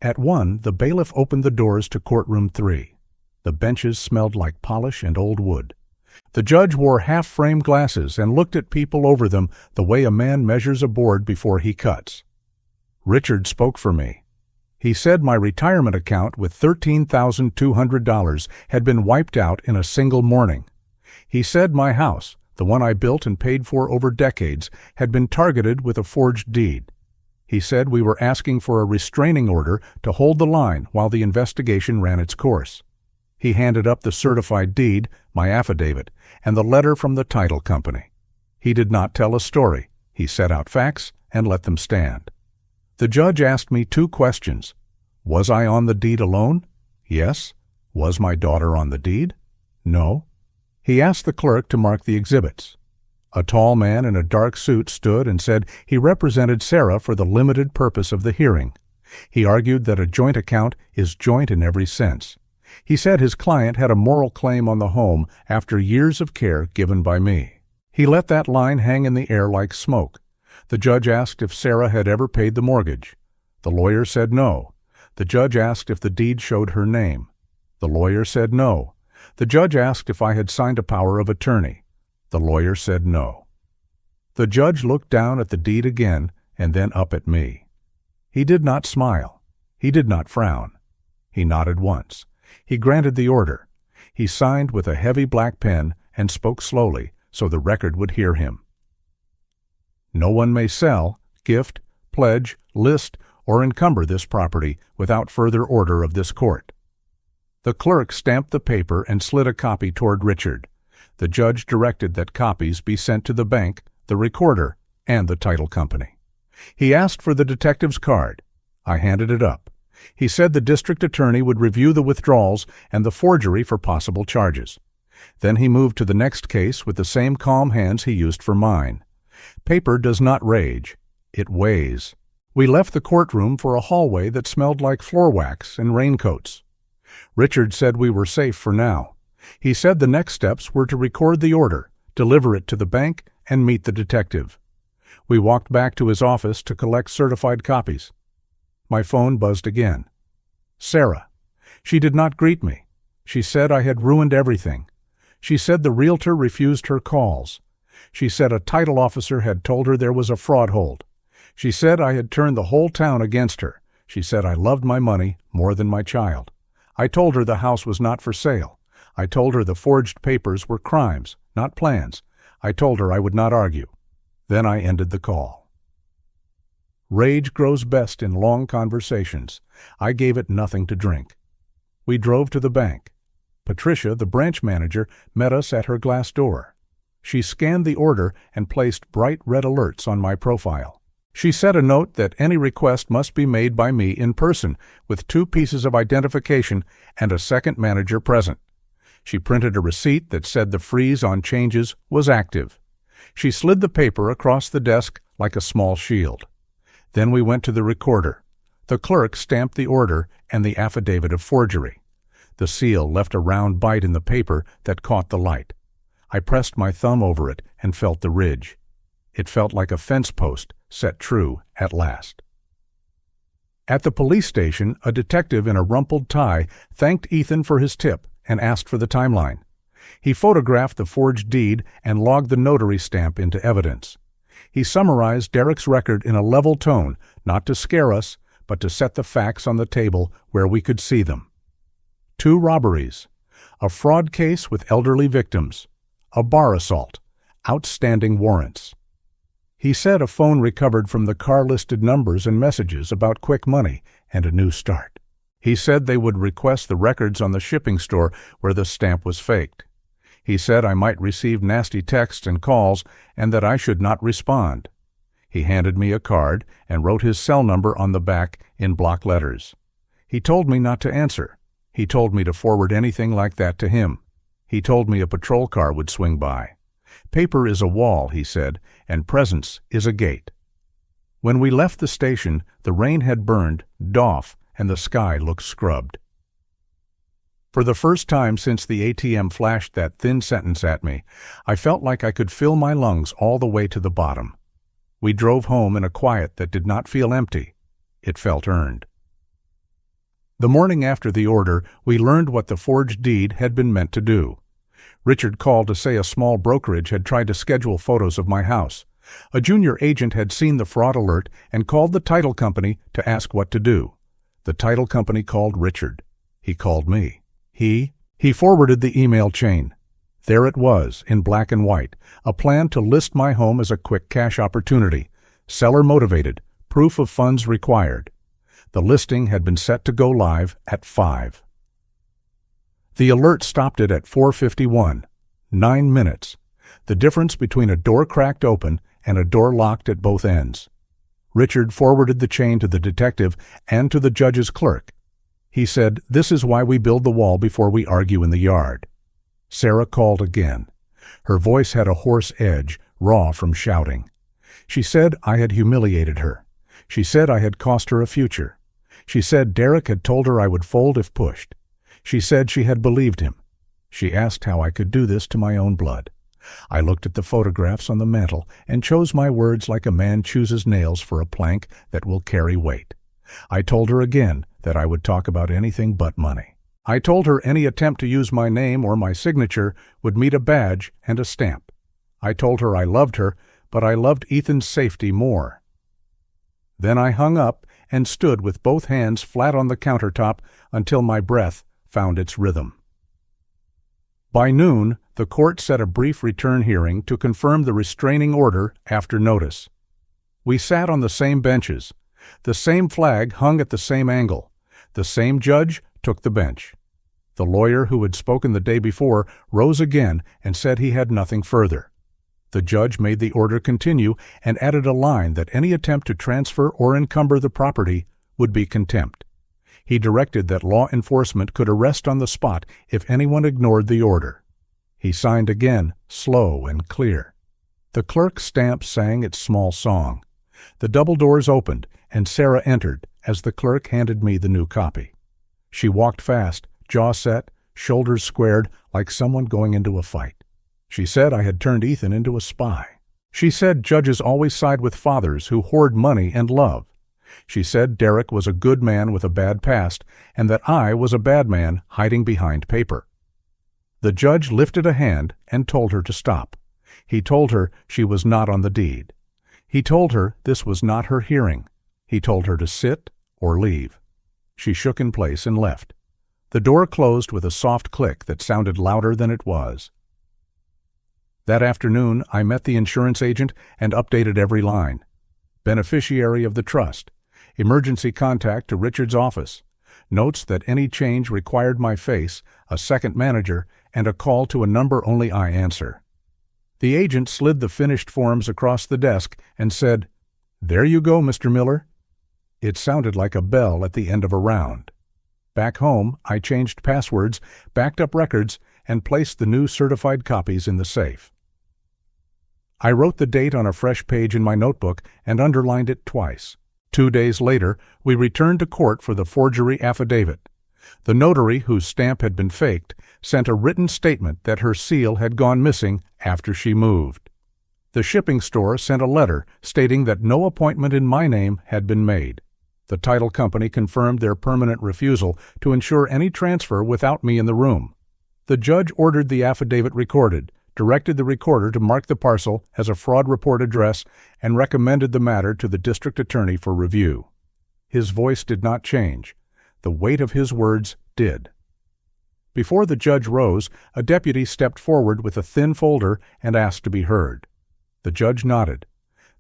At 1, the bailiff opened the doors to courtroom 3. The benches smelled like polish and old wood. The judge wore half-frame glasses and looked at people over them the way a man measures a board before he cuts. Richard spoke for me. He said my retirement account with $13,200 had been wiped out in a single morning. He said my house, the one I built and paid for over decades, had been targeted with a forged deed. He said we were asking for a restraining order to hold the line while the investigation ran its course. He handed up the certified deed, my affidavit, and the letter from the title company. He did not tell a story. He set out facts and let them stand. The judge asked me 2 questions. Was I on the deed alone? Yes. Was my daughter on the deed? No. He asked the clerk to mark the exhibits. A tall man in a dark suit stood and said he represented Sarah for the limited purpose of the hearing. He argued that a joint account is joint in every sense. He said his client had a moral claim on the home after years of care given by me. He let that line hang in the air like smoke. The judge asked if Sarah had ever paid the mortgage. The lawyer said no. The judge asked if the deed showed her name. The lawyer said no. The judge asked if I had signed a power of attorney. The lawyer said no. The judge looked down at the deed again and then up at me. He did not smile. He did not frown. He nodded once. He granted the order. He signed with a heavy black pen and spoke slowly so the record would hear him. No one may sell, gift, pledge, list, or encumber this property without further order of this court. The clerk stamped the paper and slid a copy toward Richard. The judge directed that copies be sent to the bank, the recorder, and the title company. He asked for the detective's card. I handed it up. He said the district attorney would review the withdrawals and the forgery for possible charges. Then he moved to the next case with the same calm hands he used for mine. Paper does not rage. It weighs. We left the courtroom for a hallway that smelled like floor wax and raincoats. Richard said we were safe for now. He said the next steps were to record the order, deliver it to the bank, and meet the detective. We walked back to his office to collect certified copies. My phone buzzed again. Sarah. She did not greet me. She said I had ruined everything. She said the realtor refused her calls. She said a title officer had told her there was a fraud hold. She said I had turned the whole town against her. She said I loved my money more than my child. I told her the house was not for sale. I told her the forged papers were crimes, not plans. I told her I would not argue. Then I ended the call. Rage grows best in long conversations. I gave it nothing to drink. We drove to the bank. Patricia, the branch manager, met us at her glass door. She scanned the order and placed bright red alerts on my profile. She set a note that any request must be made by me in person with 2 pieces of identification and a second manager present. She printed a receipt that said the freeze on changes was active. She slid the paper across the desk like a small shield. Then we went to the recorder. The clerk stamped the order and the affidavit of forgery. The seal left a round bite in the paper that caught the light. I pressed my thumb over it and felt the ridge. It felt like a fence post set true at last. At the police station, a detective in a rumpled tie thanked Ethan for his tip and asked for the timeline. He photographed the forged deed and logged the notary stamp into evidence. He summarized Derek's record in a level tone, not to scare us, but to set the facts on the table where we could see them. 2 robberies, a fraud case with elderly victims, a bar assault, outstanding warrants. He said a phone recovered from the car listed numbers and messages about quick money and a new start. He said they would request the records on the shipping store where the stamp was faked. He said I might receive nasty texts and calls and that I should not respond. He handed me a card and wrote his cell number on the back in block letters. He told me not to answer. He told me to forward anything like that to him. He told me a patrol car would swing by. Paper is a wall, he said, and presence is a gate. When we left the station, the rain had burned, doff, and the sky looked scrubbed. For the first time since the ATM flashed that thin sentence at me, I felt like I could fill my lungs all the way to the bottom. We drove home in a quiet that did not feel empty. It felt earned. The morning after the order, we learned what the forged deed had been meant to do. Richard called to say a small brokerage had tried to schedule photos of my house. A junior agent had seen the fraud alert and called the title company to ask what to do. The title company called Richard. He called me. He forwarded the email chain. There it was, in black and white, a plan to list my home as a quick cash opportunity. Seller motivated, proof of funds required. The listing had been set to go live at 5. The alert stopped it at 4:51. 9 minutes. The difference between a door cracked open and a door locked at both ends. Richard forwarded the chain to the detective and to the judge's clerk. He said, "This is why we build the wall before we argue in the yard." Sarah called again. Her voice had a hoarse edge, raw from shouting. She said I had humiliated her. She said I had cost her a future. She said Derek had told her I would fold if pushed. She said she had believed him. She asked how I could do this to my own blood. I looked at the photographs on the mantel and chose my words like a man chooses nails for a plank that will carry weight. I told her again that I would talk about anything but money. I told her any attempt to use my name or my signature would meet a badge and a stamp. I told her I loved her, but I loved Ethan's safety more. Then I hung up and stood with both hands flat on the countertop until my breath found its rhythm. By noon, the court set a brief return hearing to confirm the restraining order after notice. We sat on the same benches. The same flag hung at the same angle. The same judge took the bench. The lawyer who had spoken the day before rose again and said he had nothing further. The judge made the order continue and added a line that any attempt to transfer or encumber the property would be contempt. He directed that law enforcement could arrest on the spot if anyone ignored the order. He signed again, slow and clear. The clerk's stamp sang its small song. The double doors opened, and Sarah entered as the clerk handed me the new copy. She walked fast, jaw set, shoulders squared, like someone going into a fight. She said I had turned Ethan into a spy. She said judges always side with fathers who hoard money and love. She said Derek was a good man with a bad past, and that I was a bad man hiding behind paper. The judge lifted a hand and told her to stop. He told her she was not on the deed. He told her this was not her hearing. He told her to sit or leave. She shook in place and left. The door closed with a soft click that sounded louder than it was. That afternoon, I met the insurance agent and updated every line. Beneficiary of the trust. Emergency contact to Richard's office. Notes that any change required my face, a second manager, and a call to a number only I answer. The agent slid the finished forms across the desk and said, "There you go, Mr. Miller." It sounded like a bell at the end of a round. Back home, I changed passwords, backed up records, and placed the new certified copies in the safe. I wrote the date on a fresh page in my notebook and underlined it twice. 2 days later, we returned to court for the forgery affidavit. The notary, whose stamp had been faked, sent a written statement that her seal had gone missing after she moved. The shipping store sent a letter stating that no appointment in my name had been made. The title company confirmed their permanent refusal to ensure any transfer without me in the room. The judge ordered the affidavit recorded, directed the recorder to mark the parcel as a fraud report address, and recommended the matter to the district attorney for review. His voice did not change. The weight of his words did. Before the judge rose, a deputy stepped forward with a thin folder and asked to be heard. The judge nodded.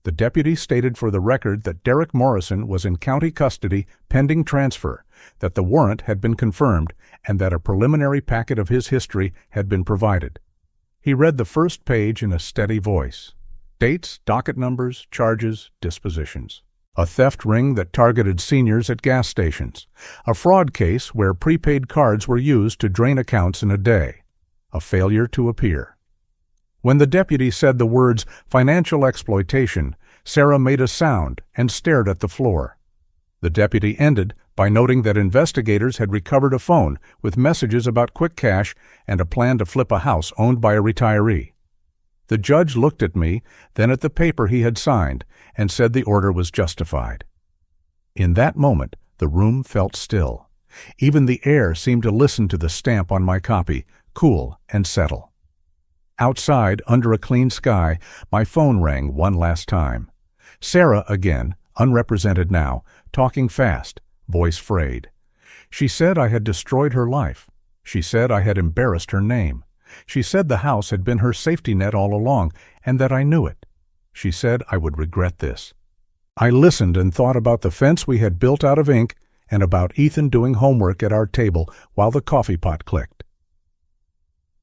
The deputy stated for the record that Derek Morrison was in county custody pending transfer, that the warrant had been confirmed, and that a preliminary packet of his history had been provided. He read the first page in a steady voice. Dates, docket numbers, charges, dispositions. A theft ring that targeted seniors at gas stations. A fraud case where prepaid cards were used to drain accounts in a day. A failure to appear. When the deputy said the words financial exploitation, Sarah made a sound and stared at the floor. The deputy ended by noting that investigators had recovered a phone with messages about quick cash and a plan to flip a house owned by a retiree. The judge looked at me, then at the paper he had signed, and said the order was justified. In that moment, the room felt still. Even the air seemed to listen to the stamp on my copy, cool and settle. Outside, under a clean sky, my phone rang one last time. Sarah again, unrepresented now, talking fast, voice frayed. She said I had destroyed her life. She said I had embarrassed her name. She said the house had been her safety net all along, and that I knew it. She said I would regret this. I listened and thought about the fence we had built out of ink and about Ethan doing homework at our table while the coffee pot clicked.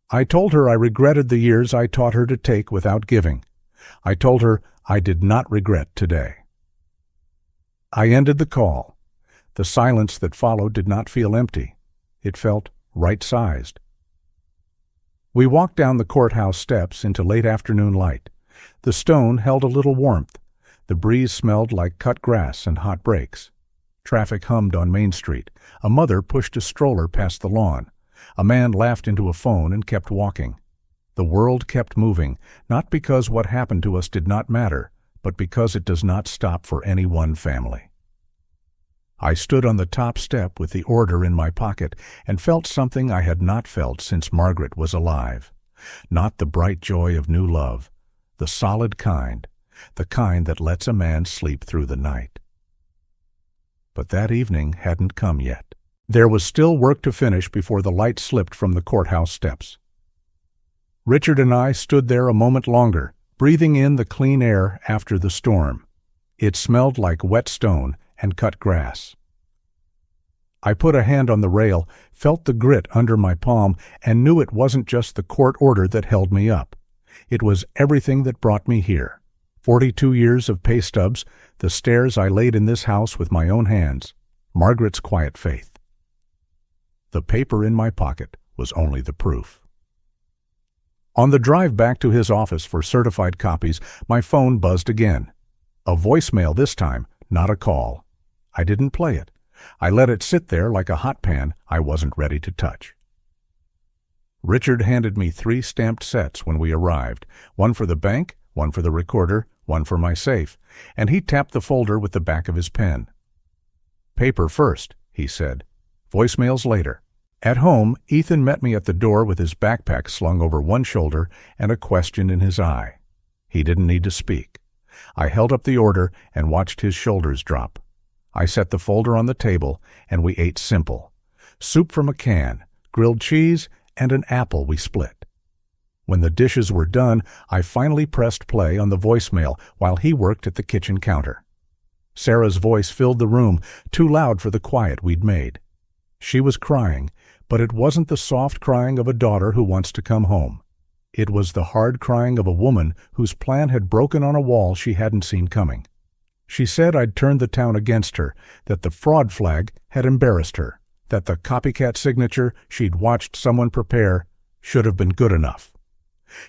I told her I regretted the years I taught her to take without giving. I told her I did not regret today. I ended the call. The silence that followed did not feel empty. It felt right-sized. We walked down the courthouse steps into late afternoon light. The stone held a little warmth. The breeze smelled like cut grass and hot brakes. Traffic hummed on Main Street. A mother pushed a stroller past the lawn. A man laughed into a phone and kept walking. The world kept moving, not because what happened to us did not matter, but because it does not stop for any one family. I stood on the top step with the order in my pocket and felt something I had not felt since Margaret was alive. Not the bright joy of new love, the solid kind, the kind that lets a man sleep through the night. But that evening hadn't come yet. There was still work to finish before the light slipped from the courthouse steps. Richard and I stood there a moment longer, breathing in the clean air after the storm. It smelled like wet stone and cut grass. I put a hand on the rail, felt the grit under my palm, and knew it wasn't just the court order that held me up. It was everything that brought me here. 42 years of pay stubs, the stairs I laid in this house with my own hands, Margaret's quiet faith. The paper in my pocket was only the proof. On the drive back to his office for certified copies, my phone buzzed again. A voicemail this time, not a call. I didn't play it. I let it sit there like a hot pan I wasn't ready to touch. Richard handed me 3 stamped sets when we arrived, one for the bank, one for the recorder, one for my safe, and he tapped the folder with the back of his pen. "Paper first," he said. "Voicemails later." At home, Ethan met me at the door with his backpack slung over one shoulder and a question in his eye. He didn't need to speak. I held up the order and watched his shoulders drop. I set the folder on the table, and we ate simple. Soup from a can, grilled cheese, and an apple we split. When the dishes were done, I finally pressed play on the voicemail while he worked at the kitchen counter. Sarah's voice filled the room, too loud for the quiet we'd made. She was crying, but it wasn't the soft crying of a daughter who wants to come home. It was the hard crying of a woman whose plan had broken on a wall she hadn't seen coming. She said I'd turned the town against her, that the fraud flag had embarrassed her, that the copycat signature she'd watched someone prepare should have been good enough.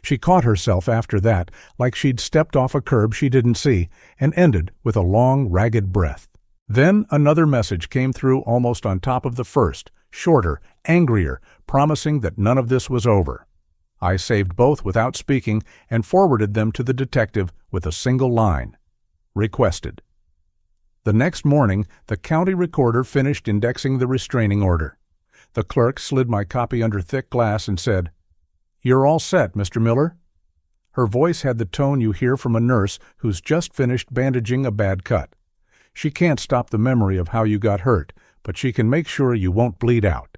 She caught herself after that, like she'd stepped off a curb she didn't see, and ended with a long, ragged breath. Then another message came through almost on top of the first, shorter, angrier, promising that none of this was over. I saved both without speaking and forwarded them to the detective with a single line. Requested. The next morning, the county recorder finished indexing the restraining order. The clerk slid my copy under thick glass and said, "You're all set, Mr. Miller." Her voice had the tone you hear from a nurse who's just finished bandaging a bad cut. She can't stop the memory of how you got hurt, but she can make sure you won't bleed out.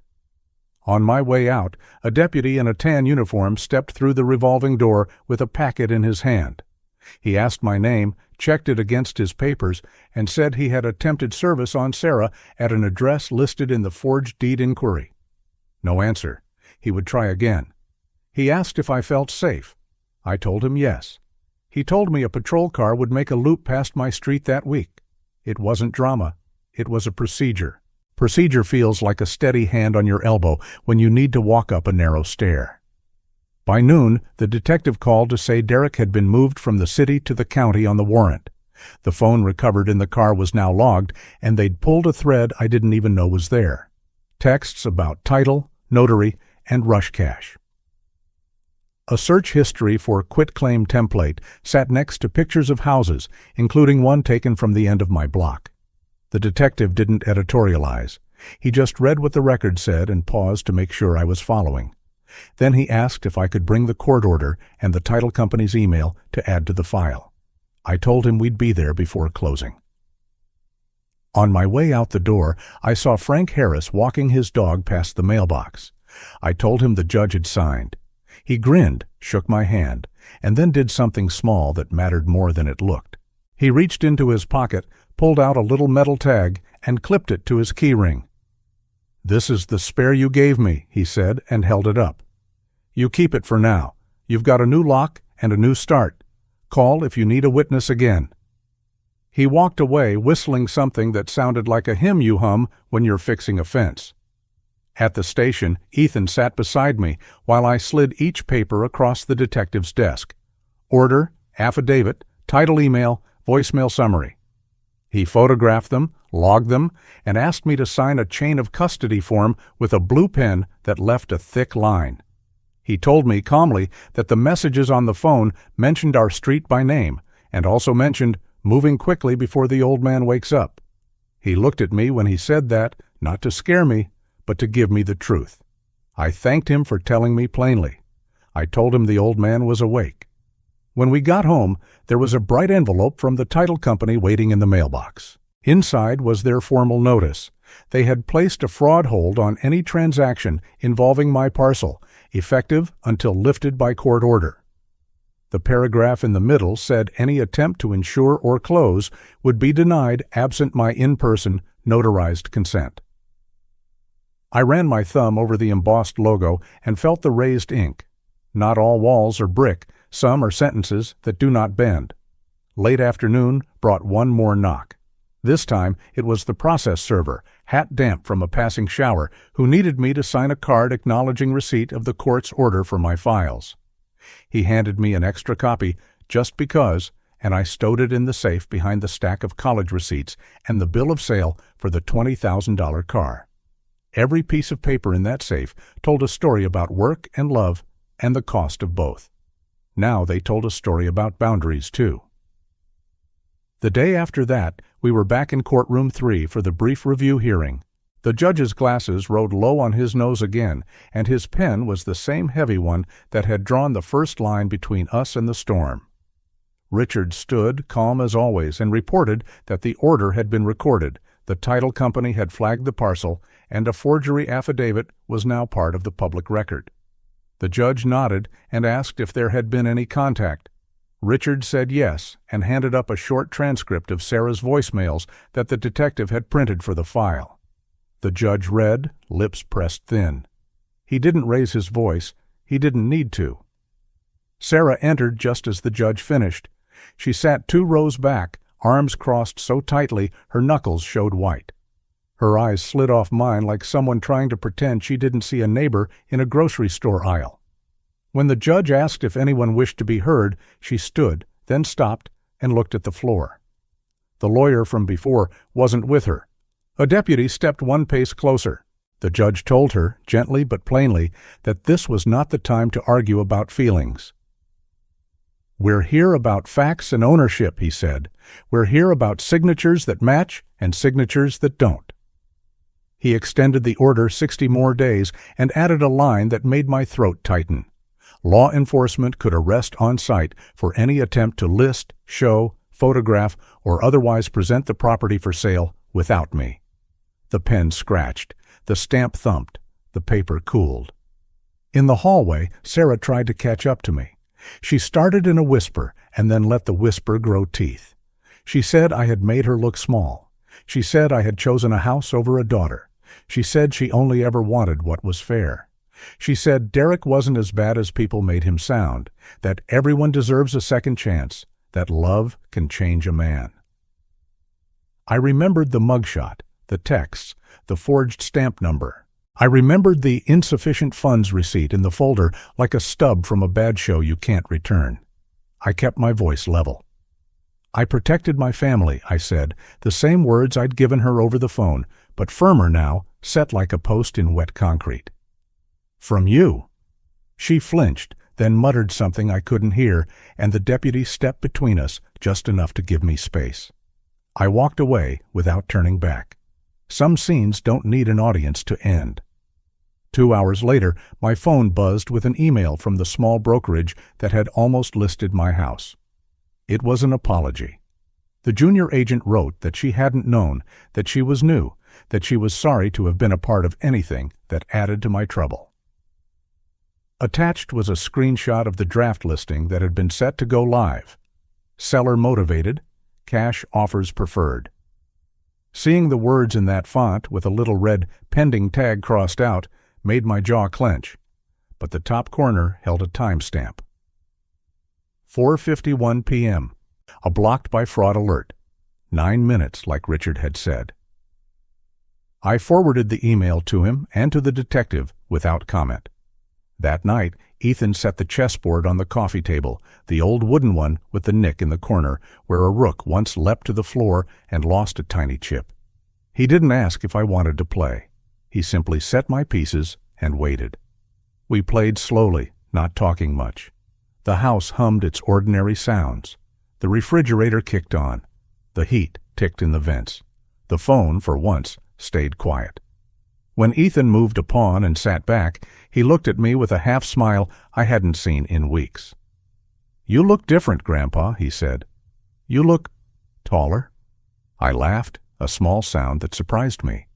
On my way out, a deputy in a tan uniform stepped through the revolving door with a packet in his hand. He asked my name, checked it against his papers, and said he had attempted service on Sarah at an address listed in the forged deed inquiry. No answer. He would try again. He asked if I felt safe. I told him yes. He told me a patrol car would make a loop past my street that week. It wasn't drama. It was a procedure. Procedure feels like a steady hand on your elbow when you need to walk up a narrow stair. By noon, the detective called to say Derek had been moved from the city to the county on the warrant. The phone recovered in the car was now logged, and they'd pulled a thread I didn't even know was there. Texts about title, notary, and rush cash. A search history for quitclaim template sat next to pictures of houses, including one taken from the end of my block. The detective didn't editorialize. He just read what the record said and paused to make sure I was following. Then he asked if I could bring the court order and the title company's email to add to the file. I told him we'd be there before closing. On my way out the door, I saw Frank Harris walking his dog past the mailbox. I told him the judge had signed. He grinned, shook my hand, and then did something small that mattered more than it looked. He reached into his pocket, pulled out a little metal tag, and clipped it to his key ring. "This is the spare you gave me," he said, and held it up. "You keep it for now. You've got a new lock and a new start. Call if you need a witness again." He walked away, whistling something that sounded like a hymn you hum when you're fixing a fence. At the station, Ethan sat beside me while I slid each paper across the detective's desk. Order, affidavit, title email, voicemail summary. He photographed them, logged them, and asked me to sign a chain of custody form with a blue pen that left a thick line. He told me calmly that the messages on the phone mentioned our street by name and also mentioned moving quickly before the old man wakes up. He looked at me when he said that, not to scare me, but to give me the truth. I thanked him for telling me plainly. I told him the old man was awake. When we got home, there was a bright envelope from the title company waiting in the mailbox. Inside was their formal notice. They had placed a fraud hold on any transaction involving my parcel, effective until lifted by court order. The paragraph in the middle said any attempt to insure or close would be denied absent my in-person, notarized consent. I ran my thumb over the embossed logo and felt the raised ink. Not all walls are brick, some are sentences that do not bend. Late afternoon brought one more knock. This time it was the process server, hat damp from a passing shower, who needed me to sign a card acknowledging receipt of the court's order for my files. He handed me an extra copy just because, and I stowed it in the safe behind the stack of college receipts and the bill of sale for the $20,000 car. Every piece of paper in that safe told a story about work and love and the cost of both. Now they told a story about boundaries, too. The day after that, we were back in courtroom 3 for the brief review hearing. The judge's glasses rode low on his nose again, and his pen was the same heavy one that had drawn the first line between us and the storm. Richard stood, calm as always, and reported that the order had been recorded, the title company had flagged the parcel, and a forgery affidavit was now part of the public record. The judge nodded and asked if there had been any contact. Richard said yes and handed up a short transcript of Sarah's voicemails that the detective had printed for the file. The judge read, lips pressed thin. He didn't raise his voice. He didn't need to. Sarah entered just as the judge finished. She sat 2 rows back, arms crossed so tightly her knuckles showed white. Her eyes slid off mine like someone trying to pretend she didn't see a neighbor in a grocery store aisle. When the judge asked if anyone wished to be heard, she stood, then stopped, and looked at the floor. The lawyer from before wasn't with her. A deputy stepped 1 pace closer. The judge told her, gently but plainly, that this was not the time to argue about feelings. "We're here about facts and ownership," he said. "We're here about signatures that match and signatures that don't." He extended the order 60 more days and added a line that made my throat tighten. Law enforcement could arrest on site for any attempt to list, show, photograph, or otherwise present the property for sale without me. The pen scratched, the stamp thumped, the paper cooled. In the hallway, Sarah tried to catch up to me. She started in a whisper and then let the whisper grow teeth. She said I had made her look small. She said I had chosen a house over a daughter. She said she only ever wanted what was fair. She said Derek wasn't as bad as people made him sound, that everyone deserves a second chance, that love can change a man. I remembered the mugshot, the texts, the forged stamp number. I remembered the insufficient funds receipt in the folder like a stub from a bad show you can't return. I kept my voice level. I protected my family, I said, the same words I'd given her over the phone, but firmer now, set like a post in wet concrete. From you. She flinched, then muttered something I couldn't hear, and the deputy stepped between us just enough to give me space. I walked away without turning back. Some scenes don't need an audience to end. 2 hours later, my phone buzzed with an email from the small brokerage that had almost listed my house. It was an apology. The junior agent wrote that she hadn't known, that she was new, that she was sorry to have been a part of anything that added to my trouble. Attached was a screenshot of the draft listing that had been set to go live. Seller motivated, cash offers preferred. Seeing the words in that font with a little red pending tag crossed out made my jaw clench, but the top corner held a timestamp. 4:51 p.m. A blocked by fraud alert. 9 minutes, like Richard had said. I forwarded the email to him and to the detective without comment. That night, Ethan set the chessboard on the coffee table, the old wooden one with the nick in the corner where a rook once leapt to the floor and lost a tiny chip. He didn't ask if I wanted to play. He simply set my pieces and waited. We played slowly, not talking much. The house hummed its ordinary sounds. The refrigerator kicked on. The heat ticked in the vents. The phone, for once, stayed quiet. When Ethan moved a pawn and sat back, he looked at me with a half-smile I hadn't seen in weeks. "You look different, Grandpa," he said. "You look taller." I laughed, a small sound that surprised me.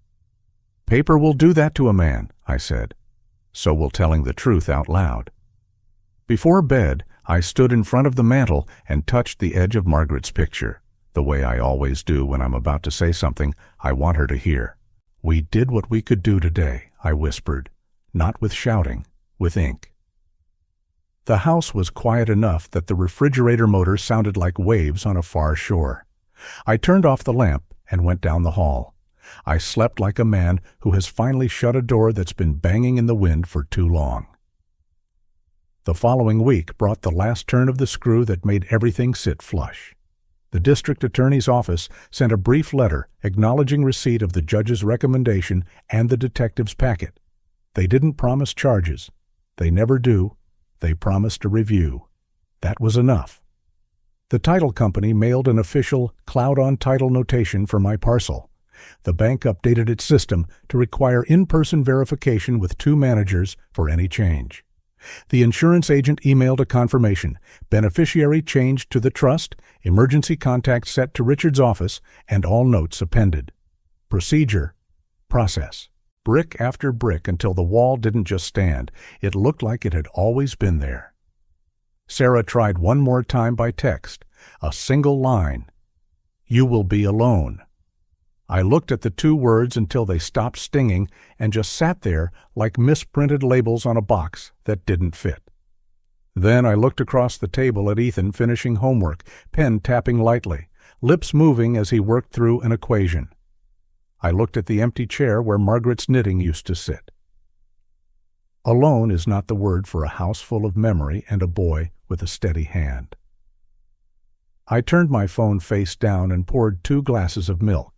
"Paper will do that to a man," I said. So will telling the truth out loud. Before bed, I stood in front of the mantel and touched the edge of Margaret's picture, the way I always do when I'm about to say something I want her to hear. "We did what we could do today," I whispered, not with shouting, with ink. The house was quiet enough that the refrigerator motor sounded like waves on a far shore. I turned off the lamp and went down the hall. I slept like a man who has finally shut a door that's been banging in the wind for too long. The following week brought the last turn of the screw that made everything sit flush. The district attorney's office sent a brief letter acknowledging receipt of the judge's recommendation and the detective's packet. They didn't promise charges. They never do. They promised a review. That was enough. The title company mailed an official cloud-on-title notation for my parcel. The bank updated its system to require in-person verification with 2 managers for any change. The insurance agent emailed a confirmation, beneficiary changed to the trust, emergency contact set to Richard's office, and all notes appended. Procedure. Process. Brick after brick until the wall didn't just stand. It looked like it had always been there. Sarah tried one more time by text. A single line. "You will be alone." I looked at the 2 words until they stopped stinging and just sat there like misprinted labels on a box that didn't fit. Then I looked across the table at Ethan finishing homework, pen tapping lightly, lips moving as he worked through an equation. I looked at the empty chair where Margaret's knitting used to sit. Alone is not the word for a house full of memory and a boy with a steady hand. I turned my phone face down and poured 2 glasses of milk.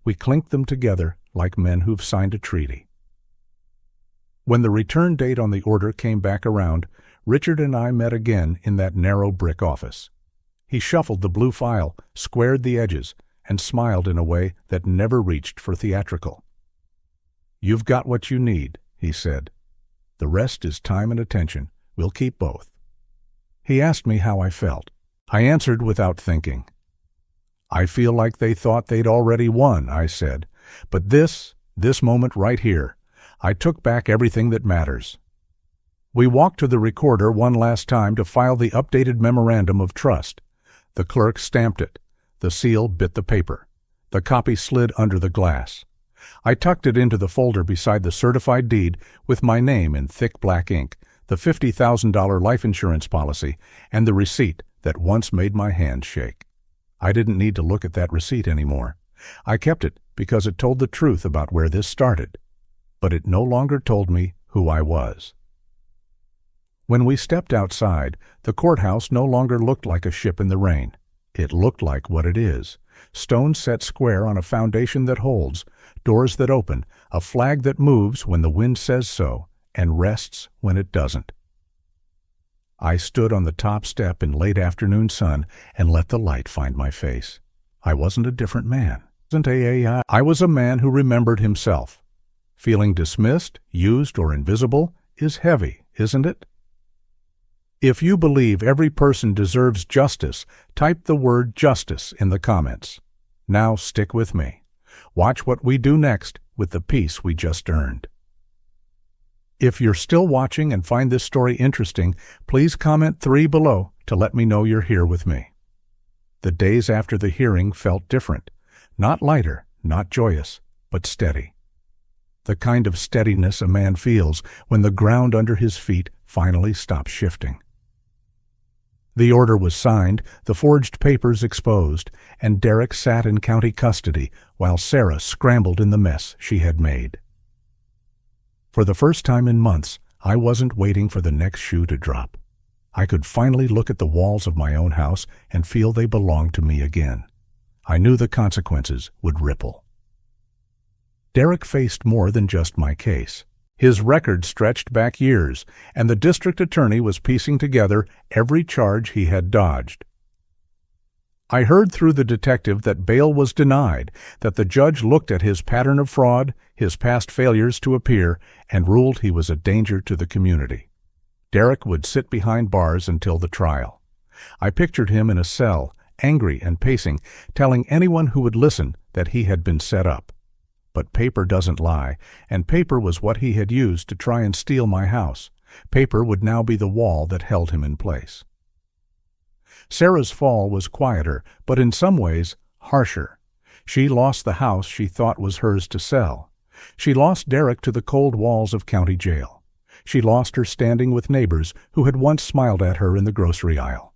We clinked them together like men who've signed a treaty. When the return date on the order came back around, Richard and I met again in that narrow brick office. He shuffled the blue file, squared the edges, and smiled in a way that never reached for theatrical. "You've got what you need," he said. "The rest is time and attention. We'll keep both." He asked me how I felt. I answered without thinking. "I feel like they thought they'd already won," I said. "But this moment right here, I took back everything that matters." We walked to the recorder one last time to file the updated memorandum of trust. The clerk stamped it. The seal bit the paper. The copy slid under the glass. I tucked it into the folder beside the certified deed with my name in thick black ink, the $50,000 life insurance policy, and the receipt that once made my hand shake. I didn't need to look at that receipt anymore. I kept it because it told the truth about where this started. But it no longer told me who I was. When we stepped outside, the courthouse no longer looked like a ship in the rain. It looked like what it is: stones set square on a foundation that holds, doors that open, a flag that moves when the wind says so, and rests when it doesn't. I stood on the top step in late afternoon sun and let the light find my face. I wasn't a different man. I was a man who remembered himself. Feeling dismissed, used, or invisible is heavy, isn't it? If you believe every person deserves justice, type the word justice in the comments. Now stick with me. Watch what we do next with the peace we just earned. If you're still watching and find this story interesting, please comment 3 below to let me know you're here with me. The days after the hearing felt different. Not lighter, not joyous, but steady. The kind of steadiness a man feels when the ground under his feet finally stops shifting. The order was signed, the forged papers exposed, and Derek sat in county custody while Sarah scrambled in the mess she had made. For the first time in months, I wasn't waiting for the next shoe to drop. I could finally look at the walls of my own house and feel they belonged to me again. I knew the consequences would ripple. Derek faced more than just my case. His record stretched back years, and the district attorney was piecing together every charge he had dodged. I heard through the detective that bail was denied, that the judge looked at his pattern of fraud, his past failures to appear, and ruled he was a danger to the community. Derek would sit behind bars until the trial. I pictured him in a cell, angry and pacing, telling anyone who would listen that he had been set up. But paper doesn't lie, and paper was what he had used to try and steal my house. Paper would now be the wall that held him in place. Sarah's fall was quieter, but in some ways harsher. She lost the house she thought was hers to sell. She lost Derek to the cold walls of county jail. She lost her standing with neighbors who had once smiled at her in the grocery aisle.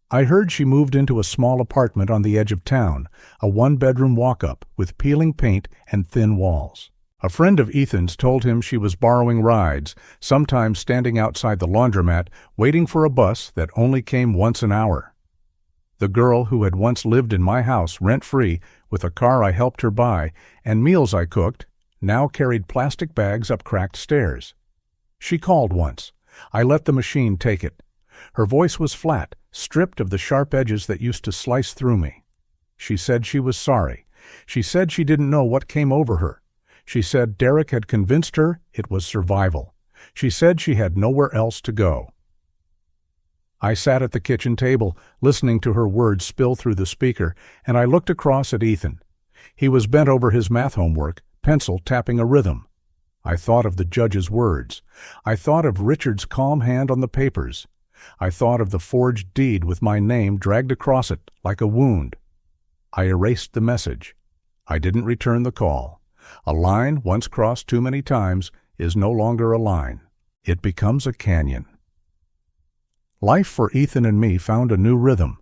I heard she moved into a small apartment on the edge of town, a 1-bedroom walk-up with peeling paint and thin walls. A friend of Ethan's told him she was borrowing rides, sometimes standing outside the laundromat waiting for a bus that only came once an hour. The girl who had once lived in my house rent-free with a car I helped her buy and meals I cooked now carried plastic bags up cracked stairs. She called once. I let the machine take it. Her voice was flat, stripped of the sharp edges that used to slice through me. She said she was sorry. She said she didn't know what came over her. She said Derek had convinced her it was survival. She said she had nowhere else to go. I sat at the kitchen table, listening to her words spill through the speaker, and I looked across at Ethan. He was bent over his math homework, pencil tapping a rhythm. I thought of the judge's words. I thought of Richard's calm hand on the papers. I thought of the forged deed with my name dragged across it like a wound. I erased the message. I didn't return the call. A line once crossed too many times is no longer a line. It becomes a canyon. Life for Ethan and me found a new rhythm.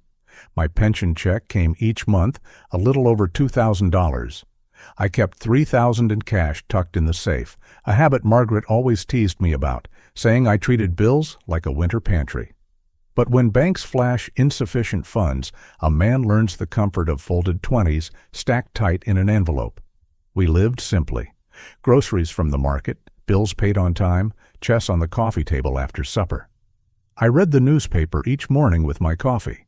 My pension check came each month, a little over $2,000. I kept $3,000 in cash tucked in the safe, a habit Margaret always teased me about, saying I treated bills like a winter pantry. But when banks flash insufficient funds, a man learns the comfort of folded 20s stacked tight in an envelope. We lived simply. Groceries from the market, bills paid on time, chess on the coffee table after supper. I read the newspaper each morning with my coffee.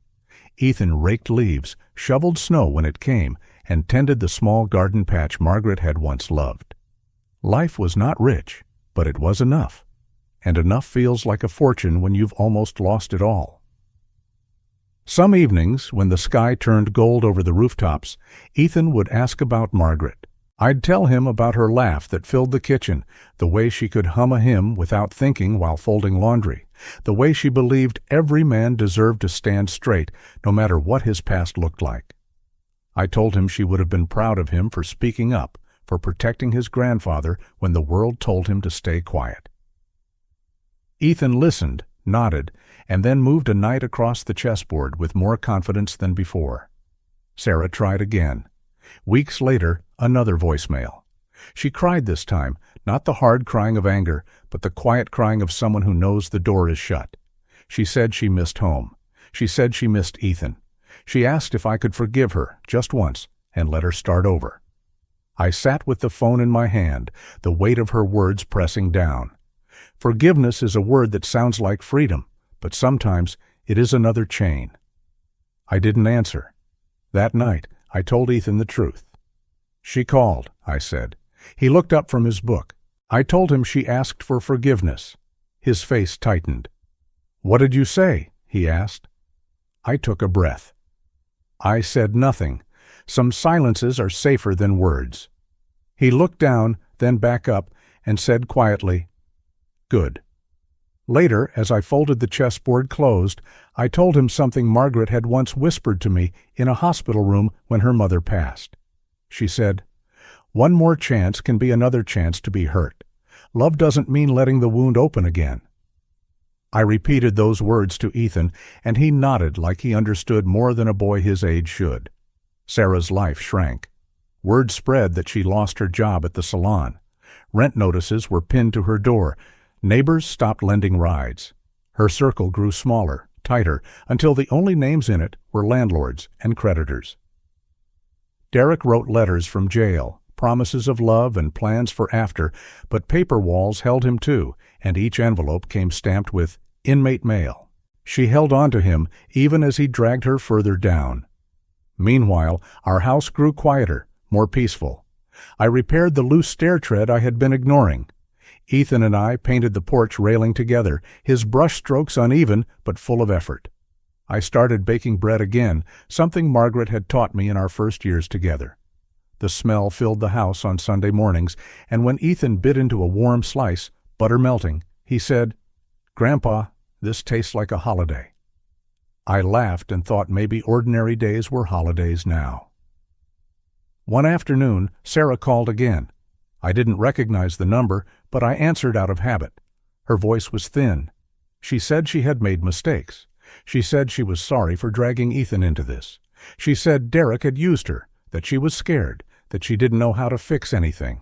Ethan raked leaves, shoveled snow when it came, and tended the small garden patch Margaret had once loved. Life was not rich, but it was enough. and enough feels like a fortune when you've almost lost it all. Some evenings, when the sky turned gold over the rooftops, Ethan would ask about Margaret. I'd tell him about her laugh that filled the kitchen, the way she could hum a hymn without thinking while folding laundry, the way she believed every man deserved to stand straight, no matter what his past looked like. I told him she would have been proud of him for speaking up, for protecting his grandfather when the world told him to stay quiet. Ethan listened, nodded, and then moved a knight across the chessboard with more confidence than before. Sarah tried again. Weeks later, another voicemail. She cried this time, not the hard crying of anger, but the quiet crying of someone who knows the door is shut. She said she missed home. She said she missed Ethan. She asked if I could forgive her, just once, and let her start over. I sat with the phone in my hand, the weight of her words pressing down. Forgiveness is a word that sounds like freedom, but sometimes it is another chain. I didn't answer. That night, I told Ethan the truth. She called, I said. He looked up from his book. I told him she asked for forgiveness. His face tightened. "What did you say?" he asked. I took a breath. I said nothing. Some silences are safer than words. He looked down, then back up, and said quietly, "Good." Later, as I folded the chessboard closed, I told him something Margaret had once whispered to me in a hospital room when her mother passed. She said, "One more chance can be another chance to be hurt. Love doesn't mean letting the wound open again." I repeated those words to Ethan, and he nodded like he understood more than a boy his age should. Sarah's life shrank. Word spread that she lost her job at the salon. Rent notices were pinned to her door. Neighbors stopped lending rides. Her circle grew smaller, tighter, until the only names in it were landlords and creditors. Derek wrote letters from jail, promises of love and plans for after, but paper walls held him too, and each envelope came stamped with inmate mail. She held on to him even as he dragged her further down. Meanwhile, our house grew quieter, more peaceful. I repaired the loose stair tread I had been ignoring. Ethan and I painted the porch railing together, his brush strokes uneven but full of effort. I started baking bread again, something Margaret had taught me in our first years together. The smell filled the house on Sunday mornings, and when Ethan bit into a warm slice, butter melting, he said, "Grandpa, this tastes like a holiday." I laughed and thought maybe ordinary days were holidays now. One afternoon, Sarah called again. I didn't recognize the number, but I answered out of habit. Her voice was thin. She said she had made mistakes. She said she was sorry for dragging Ethan into this. She said Derek had used her, that she was scared, that she didn't know how to fix anything.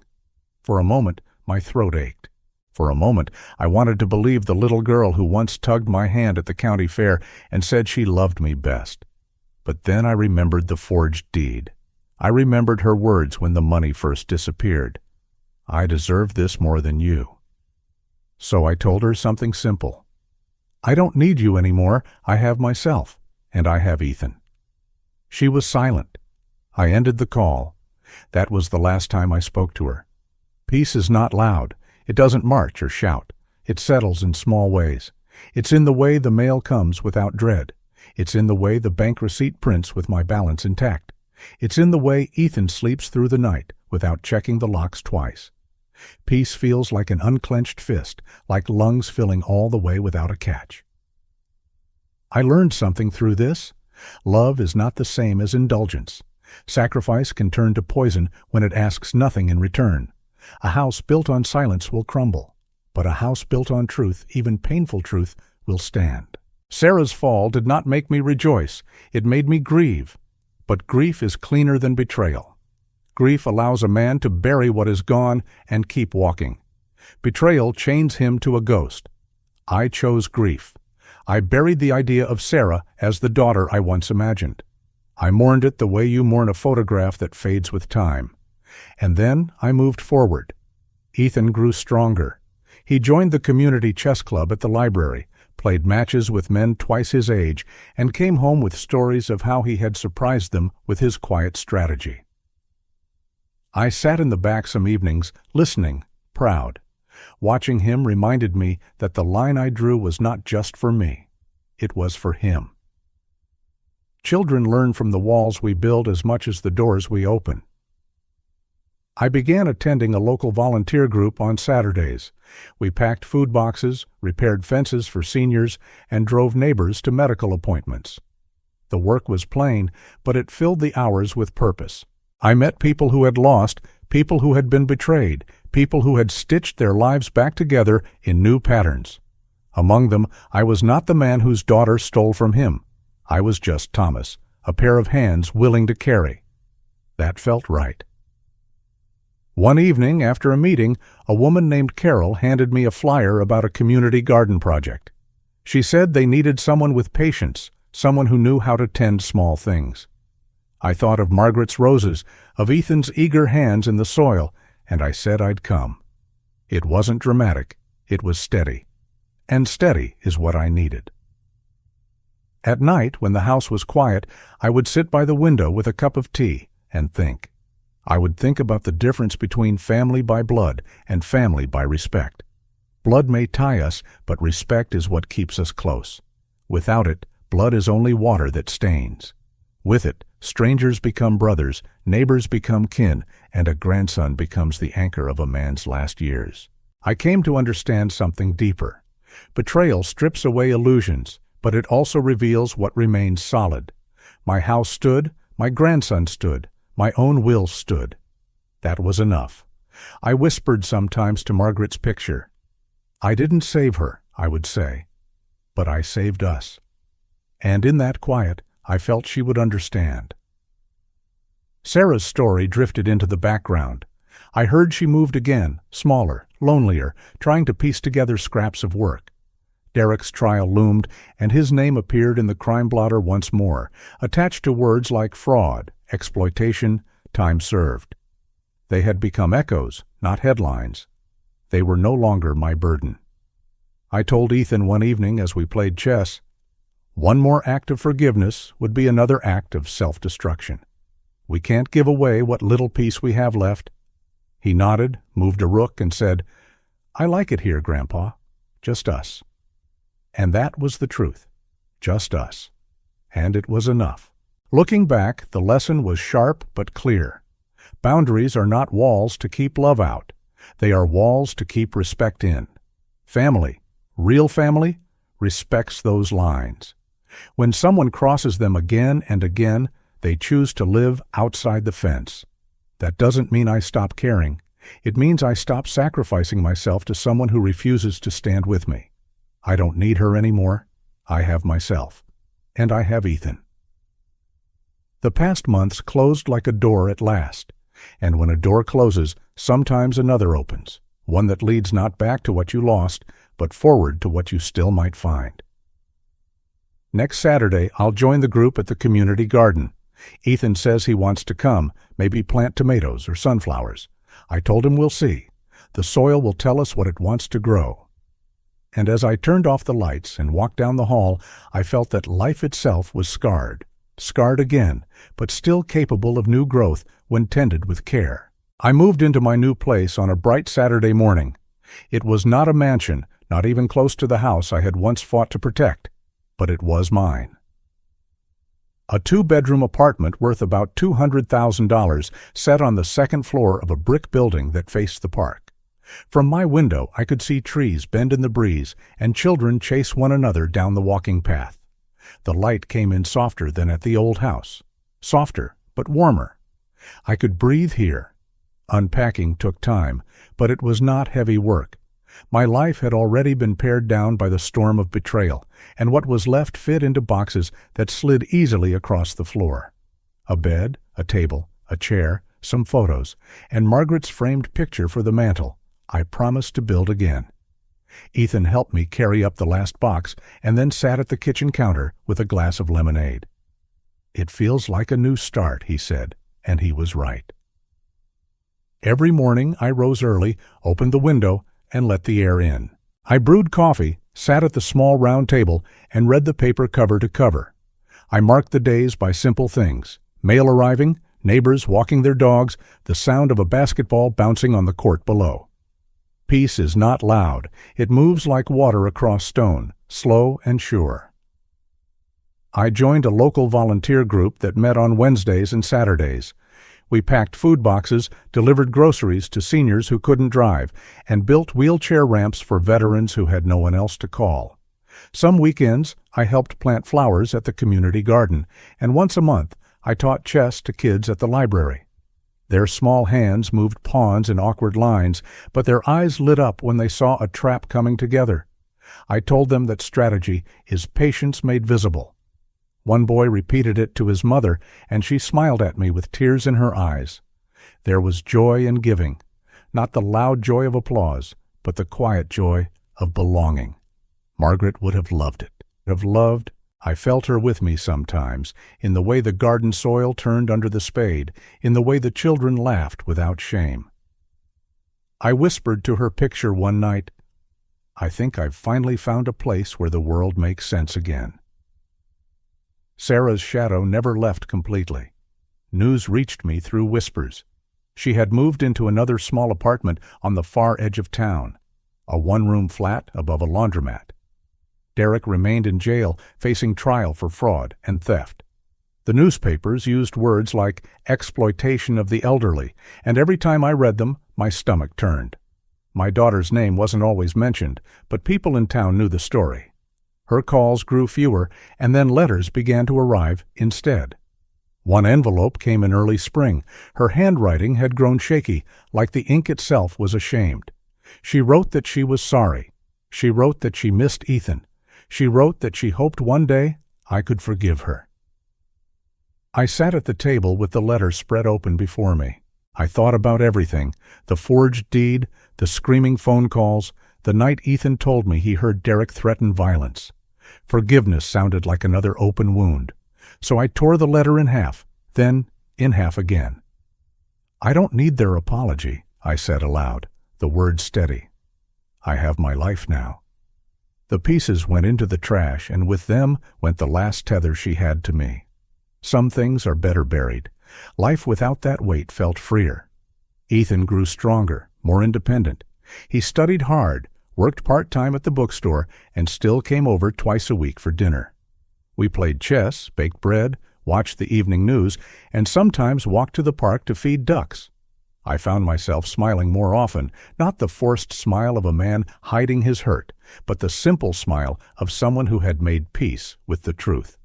For a moment, my throat ached. For a moment, I wanted to believe the little girl who once tugged my hand at the county fair and said she loved me best. But then I remembered the forged deed. I remembered her words when the money first disappeared. "I deserve this more than you." So I told her something simple. "I don't need you anymore. I have myself, and I have Ethan." She was silent. I ended the call. That was the last time I spoke to her. Peace is not loud. It doesn't march or shout. It settles in small ways. It's in the way the mail comes without dread. It's in the way the bank receipt prints with my balance intact. It's in the way Ethan sleeps through the night without checking the locks twice. Peace feels like an unclenched fist, like lungs filling all the way without a catch. I learned something through this. Love is not the same as indulgence. Sacrifice can turn to poison when it asks nothing in return. A house built on silence will crumble, but a house built on truth, even painful truth, will stand. Sarah's fall did not make me rejoice. It made me grieve. But grief is cleaner than betrayal. Grief allows a man to bury what is gone and keep walking. Betrayal chains him to a ghost. I chose grief. I buried the idea of Sarah as the daughter I once imagined. I mourned it the way you mourn a photograph that fades with time. And then I moved forward. Ethan grew stronger. He joined the community chess club at the library, played matches with men twice his age, and came home with stories of how he had surprised them with his quiet strategy. I sat in the back some evenings, listening, proud. Watching him reminded me that the line I drew was not just for me. It was for him. Children learn from the walls we build as much as the doors we open. I began attending a local volunteer group on Saturdays. We packed food boxes, repaired fences for seniors, and drove neighbors to medical appointments. The work was plain, but it filled the hours with purpose. I met people who had lost, people who had been betrayed, people who had stitched their lives back together in new patterns. Among them, I was not the man whose daughter stole from him. I was just Thomas, a pair of hands willing to carry. That felt right. One evening, after a meeting, a woman named Carol handed me a flyer about a community garden project. She said they needed someone with patience, someone who knew how to tend small things. I thought of Margaret's roses, of Ethan's eager hands in the soil, and I said I'd come. It wasn't dramatic, it was steady. And steady is what I needed. At night, when the house was quiet, I would sit by the window with a cup of tea and think. I would think about the difference between family by blood and family by respect. Blood may tie us, but respect is what keeps us close. Without it, blood is only water that stains. With it, strangers become brothers, neighbors become kin, and a grandson becomes the anchor of a man's last years. I came to understand something deeper. Betrayal strips away illusions, but it also reveals what remains solid. My house stood, my grandson stood, my own will stood. That was enough. I whispered sometimes to Margaret's picture. I didn't save her, I would say, but I saved us. And in that quiet, I felt she would understand. Sarah's story drifted into the background. I heard she moved again, smaller, lonelier, trying to piece together scraps of work. Derek's trial loomed, and his name appeared in the crime blotter once more, attached to words like fraud, exploitation, time served. They had become echoes, not headlines. They were no longer my burden. I told Ethan one evening as we played chess, one more act of forgiveness would be another act of self-destruction. We can't give away what little peace we have left. He nodded, moved a rook, and said, I like it here, Grandpa. Just us. And that was the truth. Just us. And it was enough. Looking back, the lesson was sharp but clear. Boundaries are not walls to keep love out. They are walls to keep respect in. Family, real family, respects those lines. When someone crosses them again and again, they choose to live outside the fence. That doesn't mean I stop caring. It means I stop sacrificing myself to someone who refuses to stand with me. I don't need her anymore. I have myself. And I have Ethan. The past months closed like a door at last. And when a door closes, sometimes another opens, one that leads not back to what you lost, but forward to what you still might find. Next Saturday, I'll join the group at the community garden. Ethan says he wants to come, maybe plant tomatoes or sunflowers. I told him we'll see. The soil will tell us what it wants to grow. And as I turned off the lights and walked down the hall, I felt that life itself was scarred again, but still capable of new growth when tended with care. I moved into my new place on a bright Saturday morning. It was not a mansion, not even close to the house I had once fought to protect, but it was mine. A 2-bedroom apartment worth about $200,000 sat on the second floor of a brick building that faced the park. From my window, I could see trees bend in the breeze and children chase one another down the walking path. The light came in softer than at the old house. Softer, but warmer. I could breathe here. Unpacking took time, but it was not heavy work. My life had already been pared down by the storm of betrayal, and what was left fit into boxes that slid easily across the floor. A bed, a table, a chair, some photos, and Margaret's framed picture for the mantel. I promised to build again. Ethan helped me carry up the last box and then sat at the kitchen counter with a glass of lemonade. It feels like a new start, he said, and he was right. Every morning I rose early, opened the window, and let the air in. I brewed coffee, sat at the small round table, and read the paper cover to cover. I marked the days by simple things: mail arriving, neighbors walking their dogs, the sound of a basketball bouncing on the court below. Peace is not loud. It moves like water across stone, slow and sure. I joined a local volunteer group that met on Wednesdays and Saturdays. We packed food boxes, delivered groceries to seniors who couldn't drive, and built wheelchair ramps for veterans who had no one else to call. Some weekends, I helped plant flowers at the community garden, and once a month, I taught chess to kids at the library. Their small hands moved pawns in awkward lines, but their eyes lit up when they saw a trap coming together. I told them that strategy is patience made visible. One boy repeated it to his mother, and she smiled at me with tears in her eyes. There was joy in giving, not the loud joy of applause, but the quiet joy of belonging. Margaret would have loved it. I felt her with me sometimes, in the way the garden soil turned under the spade, in the way the children laughed without shame. I whispered to her picture one night, "I think I've finally found a place where the world makes sense again." Sarah's shadow never left completely. News reached me through whispers. She had moved into another small apartment on the far edge of town, a one-room flat above a laundromat. Derek remained in jail, facing trial for fraud and theft. The newspapers used words like exploitation of the elderly, and every time I read them, my stomach turned. My daughter's name wasn't always mentioned, but people in town knew the story. Her calls grew fewer, and then letters began to arrive instead. One envelope came in early spring. Her handwriting had grown shaky, like the ink itself was ashamed. She wrote that she was sorry. She wrote that she missed Ethan. She wrote that she hoped one day I could forgive her. I sat at the table with the letter spread open before me. I thought about everything, the forged deed, the screaming phone calls, the night Ethan told me he heard Derek threaten violence. Forgiveness sounded like another open wound. So I tore the letter in half, then in half again. "I don't need their apology," I said aloud, the words steady. "I have my life now." The pieces went into the trash, and with them went the last tether she had to me. Some things are better buried. Life without that weight felt freer. Ethan grew stronger, more independent. He studied hard, worked part-time at the bookstore, and still came over twice a week for dinner. We played chess, baked bread, watched the evening news, and sometimes walked to the park to feed ducks. I found myself smiling more often, not the forced smile of a man hiding his hurt, but the simple smile of someone who had made peace with the truth.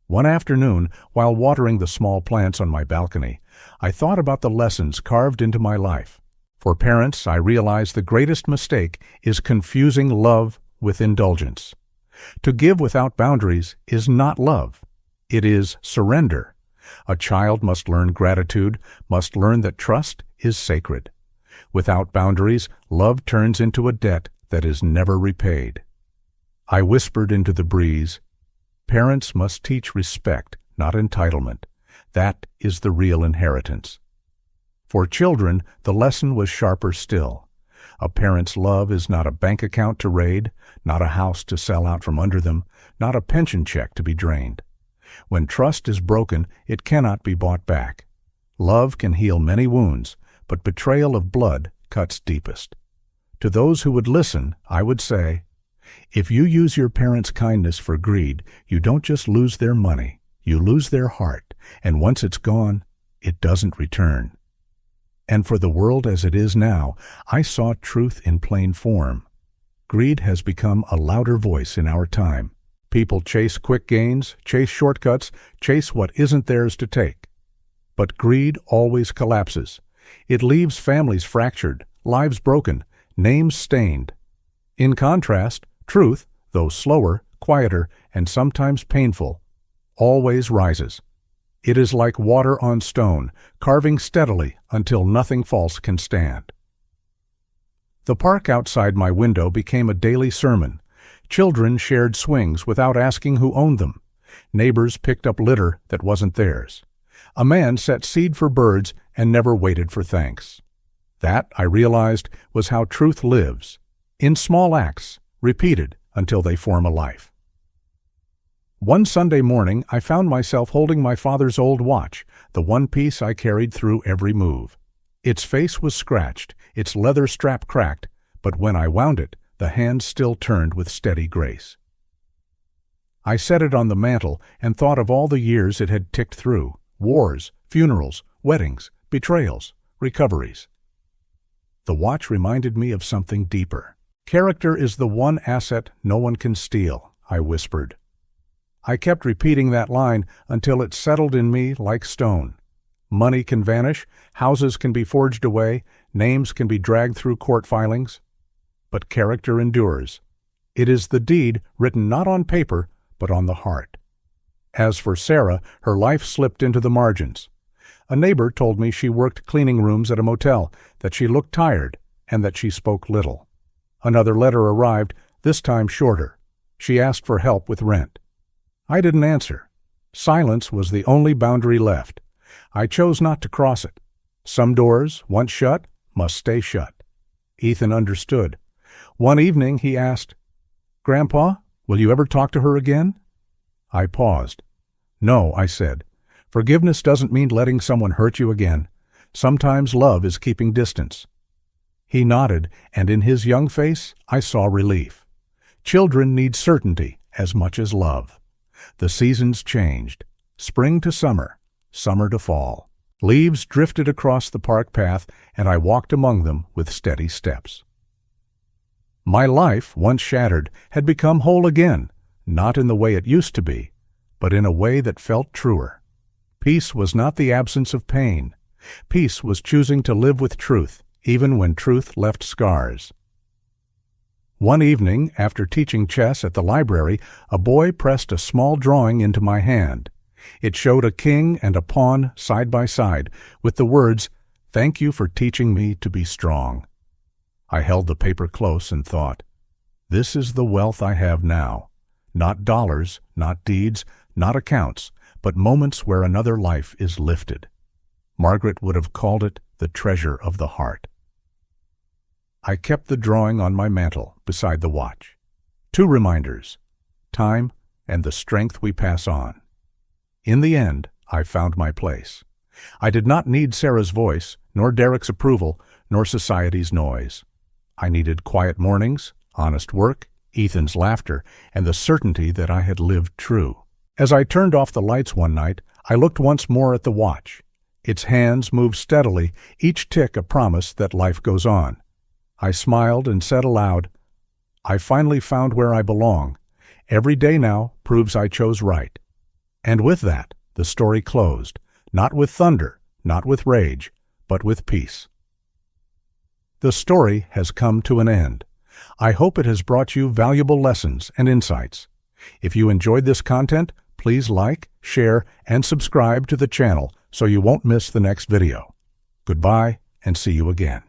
One afternoon, while watering the small plants on my balcony, I thought about the lessons carved into my life. For parents, I realized the greatest mistake is confusing love with indulgence. To give without boundaries is not love. It is surrender. A child must learn gratitude, must learn that trust is sacred. Without boundaries, love turns into a debt that is never repaid. I whispered into the breeze, "Parents must teach respect, not entitlement. That is the real inheritance." For children, the lesson was sharper still. A parent's love is not a bank account to raid, not a house to sell out from under them, not a pension check to be drained. When trust is broken, it cannot be bought back. Love can heal many wounds, but betrayal of blood cuts deepest. To those who would listen, I would say, if you use your parents' kindness for greed, you don't just lose their money, you lose their heart, and once it's gone, it doesn't return. And for the world as it is now, I saw truth in plain form. Greed has become a louder voice in our time. People chase quick gains, chase shortcuts, chase what isn't theirs to take. But greed always collapses. It leaves families fractured, lives broken, names stained. In contrast, truth, though slower, quieter, and sometimes painful, always rises. It is like water on stone, carving steadily until nothing false can stand. The park outside my window became a daily sermon. Children shared swings without asking who owned them. Neighbors picked up litter that wasn't theirs. A man set seed for birds and never waited for thanks. That, I realized, was how truth lives, in small acts, repeated until they form a life. One Sunday morning, I found myself holding my father's old watch, the one piece I carried through every move. Its face was scratched, its leather strap cracked, but when I wound it, the hand still turned with steady grace. I set it on the mantel and thought of all the years it had ticked through: wars, funerals, weddings, betrayals, recoveries. The watch reminded me of something deeper. Character is the one asset no one can steal, I whispered. I kept repeating that line until it settled in me like stone. Money can vanish, houses can be forged away, names can be dragged through court filings. But character endures. It is the deed written not on paper, but on the heart. As for Sarah, her life slipped into the margins. A neighbor told me she worked cleaning rooms at a motel, that she looked tired, and that she spoke little. Another letter arrived, this time shorter. She asked for help with rent. I didn't answer. Silence was the only boundary left. I chose not to cross it. Some doors, once shut, must stay shut. Ethan understood. One evening he asked, "Grandpa, will you ever talk to her again?" I paused. "No," I said. "Forgiveness doesn't mean letting someone hurt you again. Sometimes love is keeping distance." He nodded, and in his young face I saw relief. Children need certainty as much as love. The seasons changed. Spring to summer, summer to fall. Leaves drifted across the park path, and I walked among them with steady steps. My life, once shattered, had become whole again, not in the way it used to be, but in a way that felt truer. Peace was not the absence of pain. Peace was choosing to live with truth, even when truth left scars. One evening, after teaching chess at the library, a boy pressed a small drawing into my hand. It showed a king and a pawn side by side, with the words, "Thank you for teaching me to be strong." I held the paper close and thought, this is the wealth I have now. Not dollars, not deeds, not accounts, but moments where another life is lifted. Margaret would have called it the treasure of the heart. I kept the drawing on my mantel beside the watch. 2 reminders: time and the strength we pass on. In the end, I found my place. I did not need Sarah's voice, nor Derek's approval, nor society's noise. I needed quiet mornings, honest work, Ethan's laughter, and the certainty that I had lived true. As I turned off the lights one night, I looked once more at the watch. Its hands moved steadily, each tick a promise that life goes on. I smiled and said aloud, I finally found where I belong. Every day now proves I chose right. And with that, the story closed, not with thunder, not with rage, but with peace. The story has come to an end. I hope it has brought you valuable lessons and insights. If you enjoyed this content, please like, share, and subscribe to the channel so you won't miss the next video. Goodbye, and see you again.